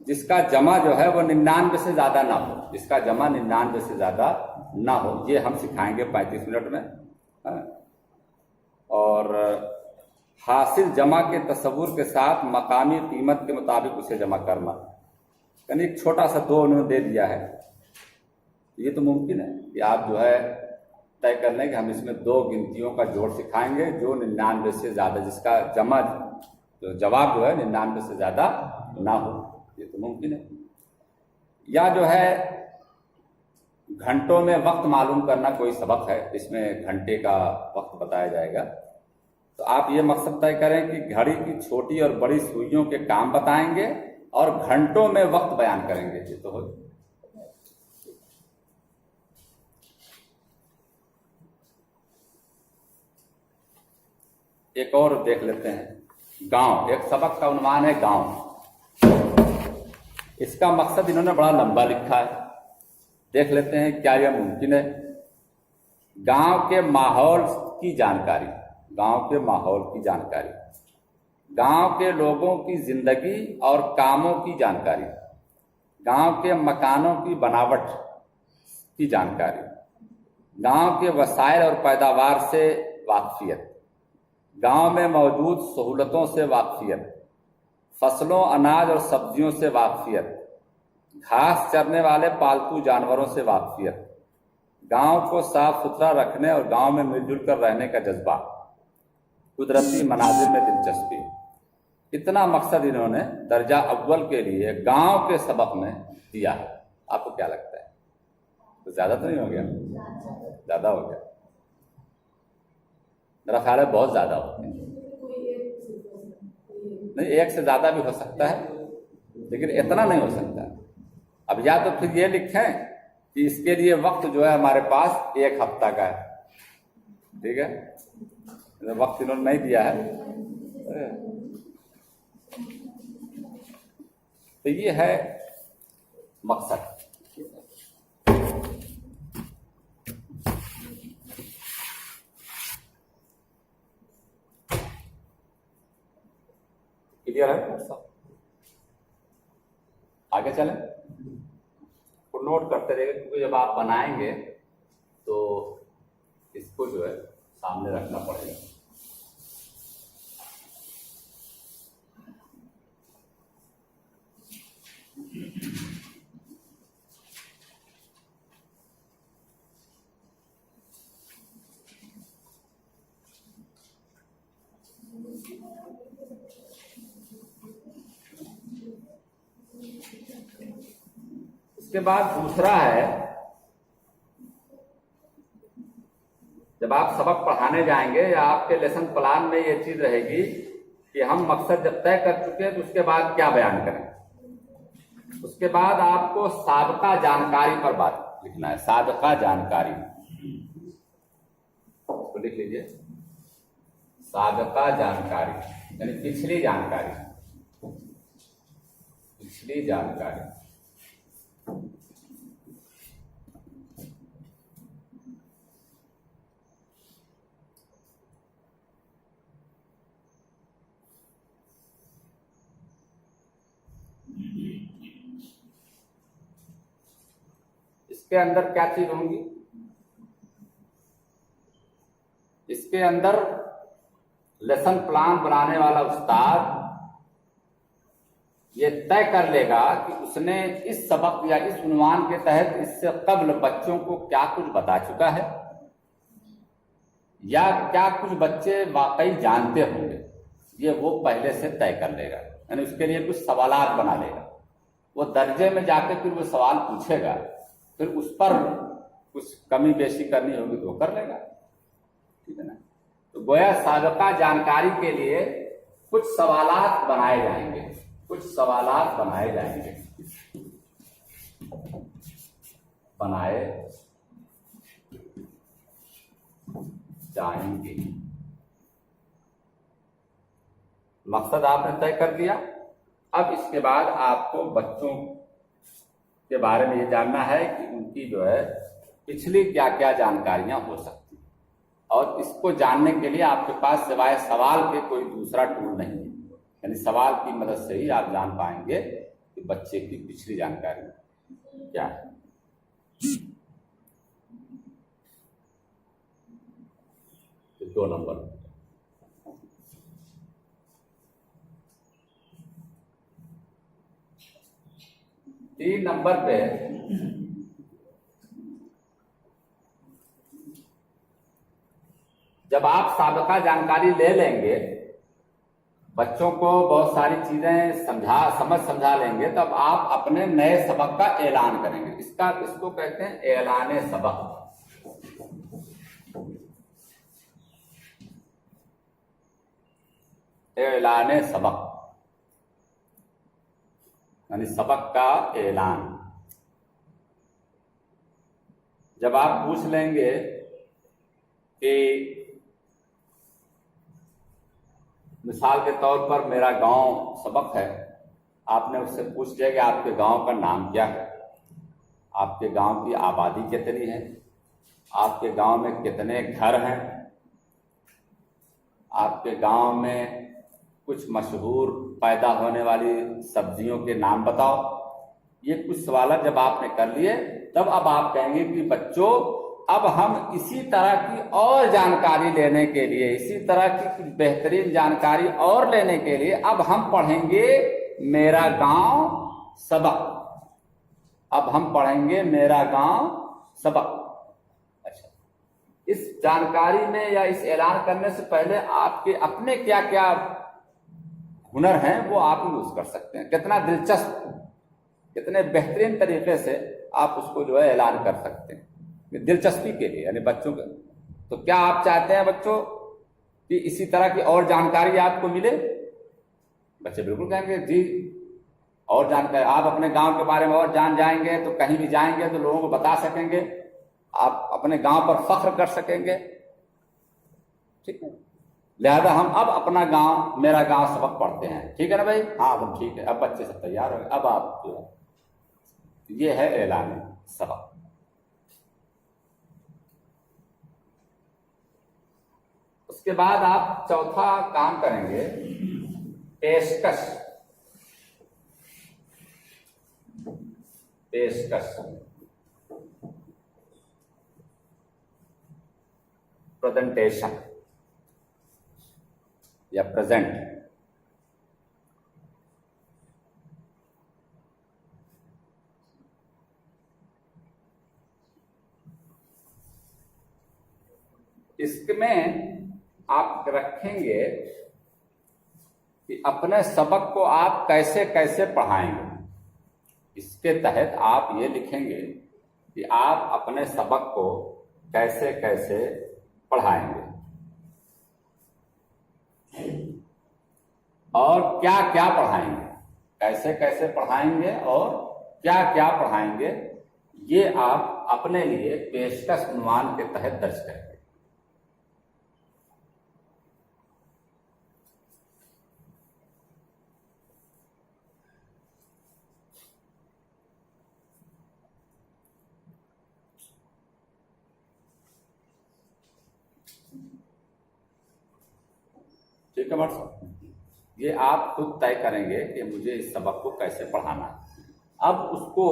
جس کا جمع جو ہے وہ 99 سے زیادہ نہ ہو، جس کا جمع 99 سے زیادہ نہ ہو، یہ ہم سکھائیں گے 35 منٹ میں۔ اور حاصل جمع کے تصور کے ساتھ مقامی قیمت کے مطابق اسے جمع کرنا، یعنی ایک چھوٹا سا 2 انہوں نے دے دیا ہے، یہ تو ممکن ہے کہ آپ جو ہے طے کر لیں کہ ہم اس میں 2 گنتیوں کا جوڑ سکھائیں گے جو 99 سے زیادہ، جس کا جمع جواب جو ہے 99 سے زیادہ نہ ہو، یہ تو ممکن ہے۔ یا جو ہے گھنٹوں میں وقت معلوم کرنا، کوئی سبق ہے اس میں گھنٹے کا وقت بتایا جائے گا، تو آپ یہ مقصد طے کریں کہ گھڑی کی چھوٹی اور بڑی سوئیوں کے کام بتائیں گے اور گھنٹوں میں وقت بیان کریں گے، یہ تو ہو۔ ایک اور دیکھ لیتے ہیں، گاؤں، ایک سبق کا عنوان ہے گاؤں۔ اس کا مقصد انہوں نے بڑا لمبا لکھا ہے، دیکھ لیتے ہیں کیا یہ ممکن ہے۔ گاؤں کے ماحول کی جانکاری، گاؤں کے ماحول کی جانکاری، گاؤں کے لوگوں کی زندگی اور کاموں کی جانکاری، گاؤں کے مکانوں کی بناوٹ کی جانکاری، گاؤں کے وسائل اور پیداوار سے واقفیت، گاؤں میں موجود سہولتوں سے واقفیت، فصلوں، اناج اور سبزیوں سے واقفیت، گھاس چرنے والے پالتو جانوروں سے واقفیت، گاؤں کو صاف ستھرا رکھنے اور گاؤں میں مل جل کر رہنے کا جذبہ، قدرتی مناظر میں دلچسپی۔ اتنا مقصد انہوں نے درجہ اول کے لیے گاؤں کے سبق میں دیا ہے۔ آپ کو کیا لگتا ہے؟ تو زیادہ تو نہیں ہو گیا؟ زیادہ ہو گیا، میرا خیال ہے بہت زیادہ ہوتے ہیں۔ نہیں، 1 سے زیادہ بھی ہو سکتا ہے لیکن اتنا نہیں ہو سکتا۔ اب یا تو پھر یہ لکھیں کہ اس کے لیے وقت جو ہے ہمارے پاس 1 ہفتہ کا ہے، ٹھیک ہے، وقت انہوں نے نہیں دیا ہے، تو یہ ہے مقصد. کلیئر ہے؟ آگے چلیں. نوٹ کرتے رہے کیونکہ جب آپ بنائیں گے تو اس کو جو ہے سامنے رکھنا پڑے گا. اس کے بعد دوسرا ہے، جب آپ سبق پڑھانے جائیں گے یا آپ کے لیسن پلان میں یہ چیز رہے گی کہ ہم مقصد جب طے کر چکے ہیں تو اس کے بعد کیا بیان کریں. اس کے بعد آپ کو سابقہ جانکاری پر بات لکھنا ہے. سابقہ جانکاری اس کو لکھ لیجیے. سابقہ جانکاری یعنی پچھلی جانکاری. پچھلی جانکاری اس کے اندر کیا چیز ہوں گی؟ اس کے اندر لیسن پلان بنانے والا استاد یہ طے کر لے گا کہ اس نے اس سبق یا اس عنوان کے تحت اس سے قبل بچوں کو کیا کچھ بتا چکا ہے یا کیا کچھ بچے واقعی جانتے ہوں گے. یہ وہ پہلے سے طے کر لے گا. یعنی اس کے لیے کچھ سوالات بنا لے گا. وہ درجے میں جا کے پھر وہ سوال پوچھے گا، پھر اس پر کچھ کمی بیشی کرنی ہوگی تو کر لے گا. ٹھیک ہے نا. تو گویا سابقہ جانکاری کے لیے کچھ سوالات بنائے جائیں گے. کچھ سوالات بنائے جائیں گے. بنائے جائیں گے. مقصد آپ نے طے کر دیا. اب اس کے بعد آپ کو بچوں کے بارے میں یہ جاننا ہے کہ ان کی جو ہے پچھلی کیا کیا جانکاریاں ہو سکتی ہیں، اور اس کو جاننے کے لیے آپ کے پاس سوائے سوال کے کوئی دوسرا ٹول نہیں ہے. یعنی سوال کی مدد سے ہی آپ جان پائیں گے کہ بچے کی پچھلی جانکاری کیا ہے. دو نمبر 3 نمبر پہ جب آپ سابقہ جانکاری لے لیں گے، بچوں کو بہت ساری چیزیں سمجھا لیں گے، تب آپ اپنے نئے سبق کا اعلان کریں گے. اس کو کہتے ہیں اعلان سبق. اعلان سبق یعنی سبق کا اعلان. جب آپ پوچھ لیں گے کہ مثال کے طور پر میرا گاؤں سبق ہے، آپ نے اس سے پوچھ لیا کہ آپ کے گاؤں کا نام کیا ہے، آپ کے گاؤں کی آبادی کتنی ہے، آپ کے گاؤں میں کتنے گھر ہیں، آپ کے گاؤں میں کچھ مشہور پیدا ہونے والی سبزیوں کے نام بتاؤ. یہ کچھ سوالات جب آپ نے کر لیے تب اب آپ کہیں گے کہ بچوں اب ہم اسی طرح کی اور جانکاری لینے کے لیے، اسی طرح کی بہترین جانکاری اور لینے کے لیے اب ہم پڑھیں گے میرا گاؤں سبق. اب ہم پڑھیں گے میرا گاؤں سبق. اچھا، اس جانکاری میں یا اس اعلان کرنے سے پہلے آپ کے اپنے کیا کیا ہنر ہیں وہ آپ یوز کر سکتے ہیں. کتنا دلچسپ، کتنے بہترین طریقے سے آپ اس کو جو ہے اعلان کر سکتے ہیں دلچسپی کے لیے. یعنی بچوں کے تو کیا آپ چاہتے ہیں بچوں کہ اسی طرح کی اور جانکاری آپ کو ملے؟ بچے بالکل کہیں گے جی اور جانکاری. آپ اپنے گاؤں کے بارے میں اور جان جائیں گے تو کہیں بھی جائیں گے تو لوگوں کو بتا سکیں گے، آپ اپنے گاؤں پر فخر کر سکیں گے. ٹھیک ہے. لہذا ہم اب اپنا گاؤں میرا گاؤں سبق پڑھتے ہیں. ٹھیک ہے نا بھائی؟ ہاں تم ٹھیک ہے. اب بچے سب تیار ہو گئے. اب آپ جو یہ ہے اعلان سبق. اس کے بعد آپ چوتھا کام کریں گے پیشکش. پیشکش پریزنٹیشن یا پریزنٹ. اس میں آپ رکھیں گے کہ اپنے سبق کو آپ کیسے کیسے پڑھائیں گے. اس کے تحت آپ یہ لکھیں گے کہ آپ اپنے سبق کو کیسے کیسے پڑھائیں گے اور کیا کیا پڑھائیں گے. کیسے کیسے پڑھائیں گے اور کیا کیا پڑھائیں گے یہ آپ اپنے لیے پیشکش عنوان کے تحت درج کریں گے. ٹھیک ہے بھائی صاحب؟ یہ آپ خود طے کریں گے کہ مجھے اس سبق کو کیسے پڑھانا ہے. اب اس کو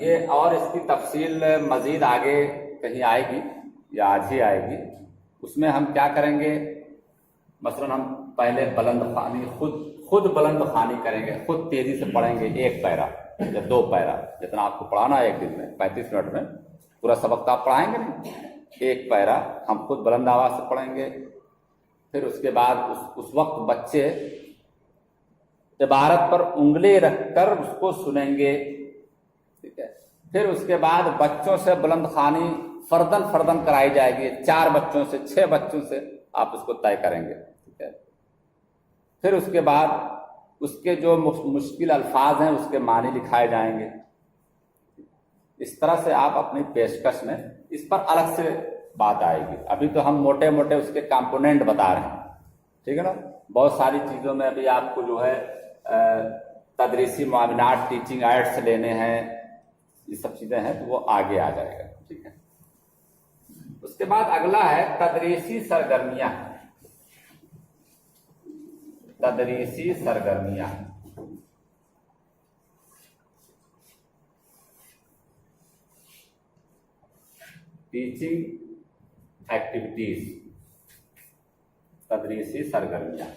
یہ اور اس کی تفصیل مزید آگے کہیں آئے گی یا آج ہی آئے گی. اس میں ہم کیا کریں گے، مثلا ہم پہلے بلند خوانی خود بلند خوانی کریں گے. خود تیزی سے پڑھیں گے 1 پیرا یا 2 پیرا جتنا آپ کو پڑھانا ہے. 1 دن میں 35 منٹ میں پورا سبق تو آپ پڑھائیں گے نہیں. 1 پیرا ہم خود بلند آواز سے پڑھیں گے. پھر اس کے بعد اس وقت بچے عبارت پر انگلی رکھ کر اس کو سنیں گے. ٹھیک ہے. پھر اس کے بعد بچوں سے بلند خوانی فردن کرائی جائے گی. 4 بچوں سے 6 بچوں سے آپ اس کو طے کریں گے. ٹھیک ہے. پھر اس کے بعد اس کے جو مشکل الفاظ ہیں اس کے معنی لکھائے جائیں گے. اس طرح سے آپ اپنی پیشکش میں اس پر الگ سے بات آئے گی. ابھی تو ہم موٹے موٹے اس کے کمپوننٹ بتا رہے ہیں. ٹھیک ہے نا. بہت ساری چیزوں میں ابھی آپ کو جو ہے تدریسی معاونات ٹیچنگ ایڈس لینے ہیں. یہ سب چیزیں ہیں تو وہ آگے آ جائے گا. ٹھیک ہے. اس کے بعد اگلا ہے تدریسی سرگرمیاں. تدریسی سرگرمیاں ٹیچنگ ایکٹیویٹیز. تدریسی سرگرمیاں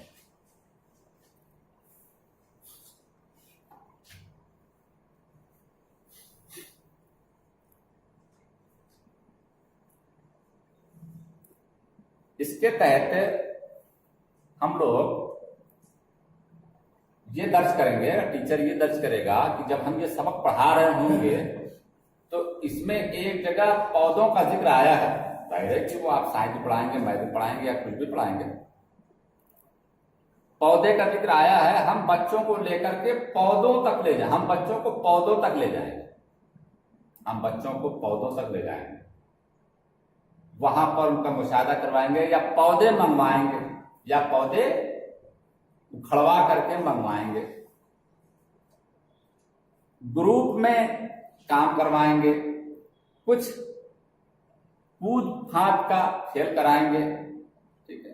اس کے تحت ہم لوگ یہ درج کریں گے، ٹیچر یہ درج کرے گا کہ جب ہم یہ سبق پڑھا رہے ہوں گے تو اس میں ایک جگہ پودوں کا ذکر آیا ہے. ڈائریکٹ وہ آپ سائنس پڑھائیں گے، میتھ پڑھائیں گے یا کچھ بھی پڑھائیں گے. پودے کا ذکر آیا ہے. ہم بچوں کو لے کر کے پودوں تک لے جائیں. ہم بچوں کو پودوں تک لے جائیں گے. ہم بچوں کو پودوں تک لے جائیں گے. وہاں پر ان کا مشاہدہ کروائیں گے یا پودے منگوائیں گے یا پودے کھڑوا کر کے منگوائیں گے. گروپ میں کام کروائیں گے. کچھ کود پھاند کا کھیل کرائیں گے. ٹھیک ہے.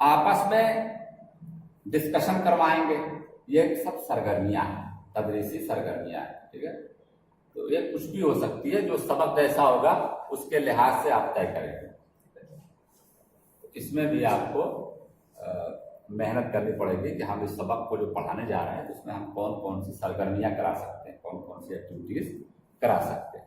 آپس میں ڈسکشن کروائیں گے. یہ سب سرگرمیاں ہیں، تدریسی سرگرمیاں ہیں. ٹھیک ہے. تو یہ کچھ بھی ہو سکتی ہے، جو سبق جیسا ہوگا اس کے لحاظ سے آپ طے کریں گے. اس میں بھی آپ کو محنت کرنی پڑے گی کہ ہم اس سبق کو جو پڑھانے جا رہے ہیں اس میں ہم کون کون سی سرگرمیاں کرا سکتے ہیں، کون کون سی ایکٹیویٹیز کرا سکتے ہیں.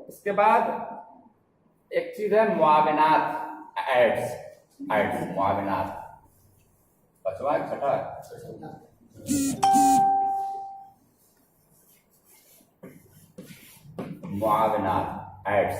اس کے بعد ایک چیز ہے معاونات. ایڈس معاونات. بچوا چھٹا ہے. معاونات ایڈس.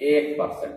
1%।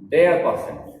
1.5%,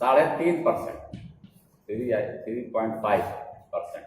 3.5%, 3.5%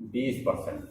20%।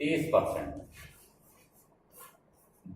30%,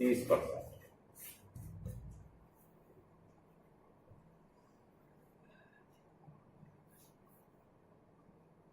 30%।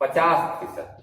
50%,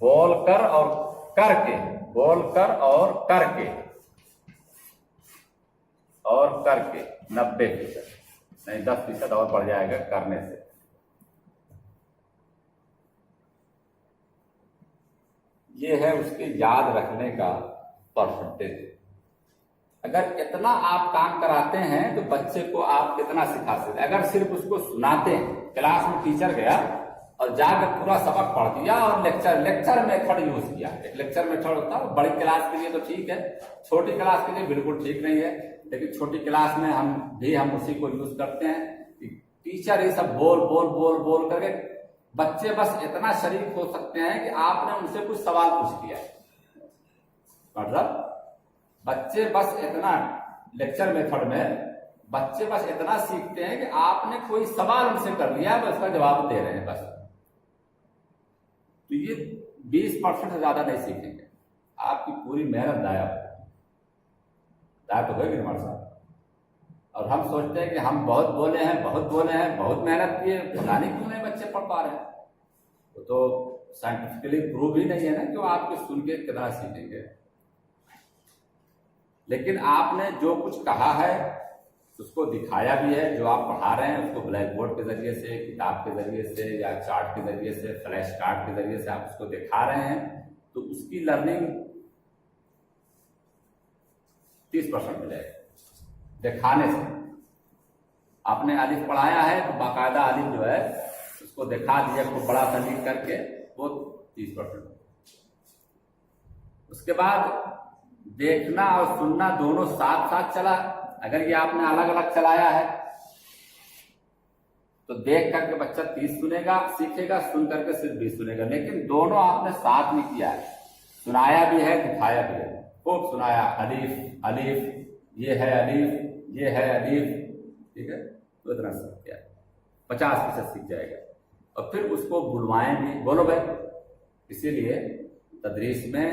بول کر اور کر کے، بول کر اور کر کے، اور کر کے 90%، نہیں 10% اور بڑھ جائے گا کرنے سے۔ یہ ہے اس کے یاد رکھنے کا پرسنٹیج۔ اگر اتنا آپ کام کراتے ہیں تو بچے کو آپ کتنا سکھا سکتے ہیں؟ اگر صرف اس کو سناتے ہیں، کلاس میں ٹیچر گیا اور جا کر پورا سبق پڑھ دیا اور لیکچر میتھڈ یوز کیا، ایک لیکچر میتھڈ ہوتا ہے، بڑی کلاس کے لیے تو ٹھیک ہے، چھوٹی کلاس کے لیے بالکل ٹھیک نہیں ہے، لیکن چھوٹی کلاس میں ہم اسی کو یوز کرتے ہیں کہ ٹیچر یہ سب بول بول بول بول کر کے بچے بس اتنا شریک ہو سکتے ہیں کہ آپ نے ان سے کچھ سوال پوچھ لیا، مطلب بچے بس اتنا لیکچر میتھڈ میں بچے بس اتنا سیکھتے ہیں کہ آپ نے کوئی سوال ان سے کر لیا بس اس کا جواب دے رہے ہیں بس، تو یہ 20% سے زیادہ نہیں سیکھیں گے، آپ کی پوری محنت ضائع تو ہوگی ہمارے ساتھ۔ اور ہم سوچتے ہیں کہ ہم بہت بولے ہیں بہت محنت کی ہے، پتا نہیں کیوں نہیں بچے پڑھ پا رہے ہیں، وہ تو سائنٹیفکلی پروو ہی نہیں ہے نا کہ وہ آپ کے سن کے کتنا سیکھیں گے۔ لیکن آپ نے جو کچھ کہا ہے اس کو دکھایا بھی ہے، جو آپ پڑھا رہے ہیں اس کو بلیک بورڈ کے ذریعے سے، کتاب کے ذریعے سے یا چارٹ کے ذریعے سے، فلیش کارڈ کے ذریعے سے آپ اس کو دکھا رہے ہیں، تو اس کی لرننگ 30% ملے گا دکھانے سے۔ آپ نے الف پڑھایا ہے تو باقاعدہ الف جو ہے اس کو دکھا دیا، کو بڑا سا لکھ کر کے، وہ 30%۔ اس کے بعد دیکھنا اور سننا دونوں ساتھ ساتھ چلا، اگر یہ آپ نے الگ الگ چلایا ہے تو دیکھ کر کے بچہ 30 سنے گا، سیکھے گا، سن کر کے صرف 20 سنے گا، لیکن دونوں آپ نے ساتھ میں کیا ہے، سنایا بھی ہے دکھایا بھی ہے، خوب سنایا، الف الف یہ ہے الف یہ ہے الف، ٹھیک ہے، تو اتنا سیکھ گیا، 50% سیکھ جائے گا۔ اور پھر اس کو بلوائیں بھی، بولو بھائی۔ اسی لیے تدریس میں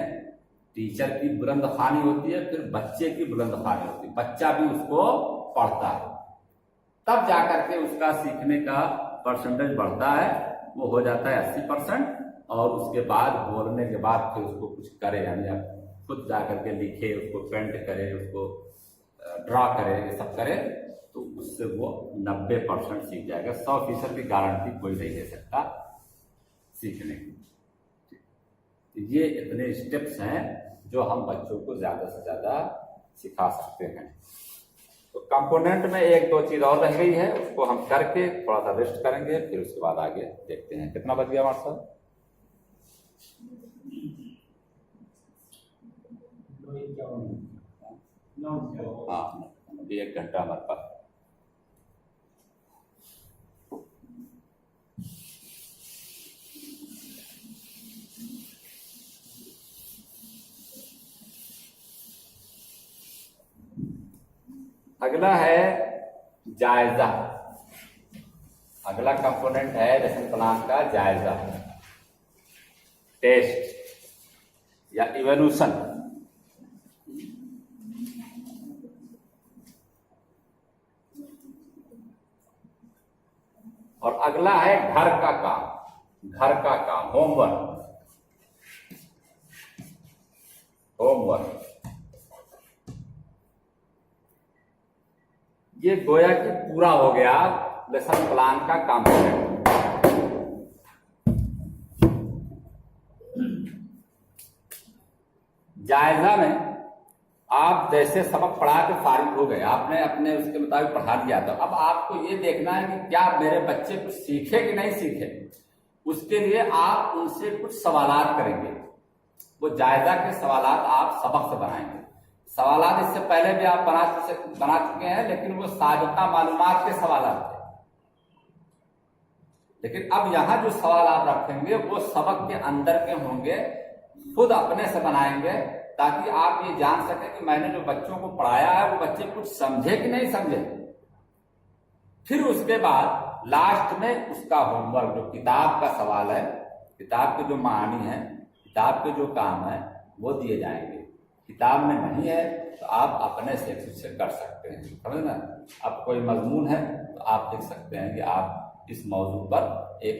ٹیچر کی بلند خوانی ہوتی ہے، پھر بچے کی بلند خوانی ہوتی ہے، بچہ بھی اس کو پڑھتا ہے، تب جا کر کے اس کا سیکھنے کا پرسنٹیج بڑھتا ہے، وہ ہو جاتا ہے 80%، اور اس کے بعد بولنے کے بعد پھر اس کو کچھ کرے، یعنی آپ خود جا کر کے لکھے، اس کو پینٹ کرے، اس کو ڈرا کرے، یہ سب کرے، تو اس سے وہ 90% سیکھ جائے گا۔ 100% کی گارنٹی کوئی نہیں دے سکتا سیکھنے کی۔ یہ اتنے اسٹیپس ہیں جو ہم بچوں کو زیادہ سے زیادہ سکھا سکتے ہیں۔ تو کمپوننٹ میں 1-2 چیز اور رہ گئی ہے، اس کو ہم کر کے تھوڑا سا ریسٹ کریں گے، پھر اس کے بعد آگے دیکھتے ہیں۔ کتنا بج گیا ہمارے ساتھ؟ ہاں، ابھی 1 گھنٹہ ہمارے پاس۔ اگلا ہے جائزہ، اگلا کمپوننٹ ہے لیسن پلان کا جائزہ، ٹیسٹ یا ایوالوشن۔ اور اگلا ہے گھر کا کام، گھر کا کام، ہوم ورک۔ یہ گویا کہ پورا ہو گیا لیسن پلان کا کمپوننٹ۔ جائزہ میں آپ جیسے سبق پڑھا کے فارغ ہو گئے، آپ نے اپنے اس کے مطابق پڑھا دیا، تو اب آپ کو یہ دیکھنا ہے کہ کیا میرے بچے کچھ سیکھے کہ نہیں سیکھے۔ اس کے لیے آپ ان سے کچھ سوالات کریں گے، وہ جائزہ کے سوالات آپ سبق سے بنائیں گے۔ سوالات اس سے پہلے بھی آپ بنا چکے ہیں، لیکن وہ سابقہ معلومات کے سوالات تھے، لیکن اب یہاں جو سوال آپ رکھیں گے وہ سبق کے اندر کے ہوں گے، خود اپنے سے بنائیں گے، تاکہ آپ یہ جان سکیں کہ میں نے جو بچوں کو پڑھایا ہے وہ بچے کچھ سمجھے کہ نہیں سمجھے۔ پھر اس کے بعد لاسٹ میں اس کا ہوم ورک، جو کتاب کا سوال ہے، کتاب کے جو معانی ہیں، کتاب کے جو کام ہیں، وہ دیے جائیں گے۔ کتاب میں نہیں ہے تو آپ اپنے سے کچھ کر سکتے ہیں، سمجھ نا۔ اب کوئی مضمون ہے تو آپ دیکھ سکتے ہیں کہ آپ اس موضوع پر ایک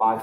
5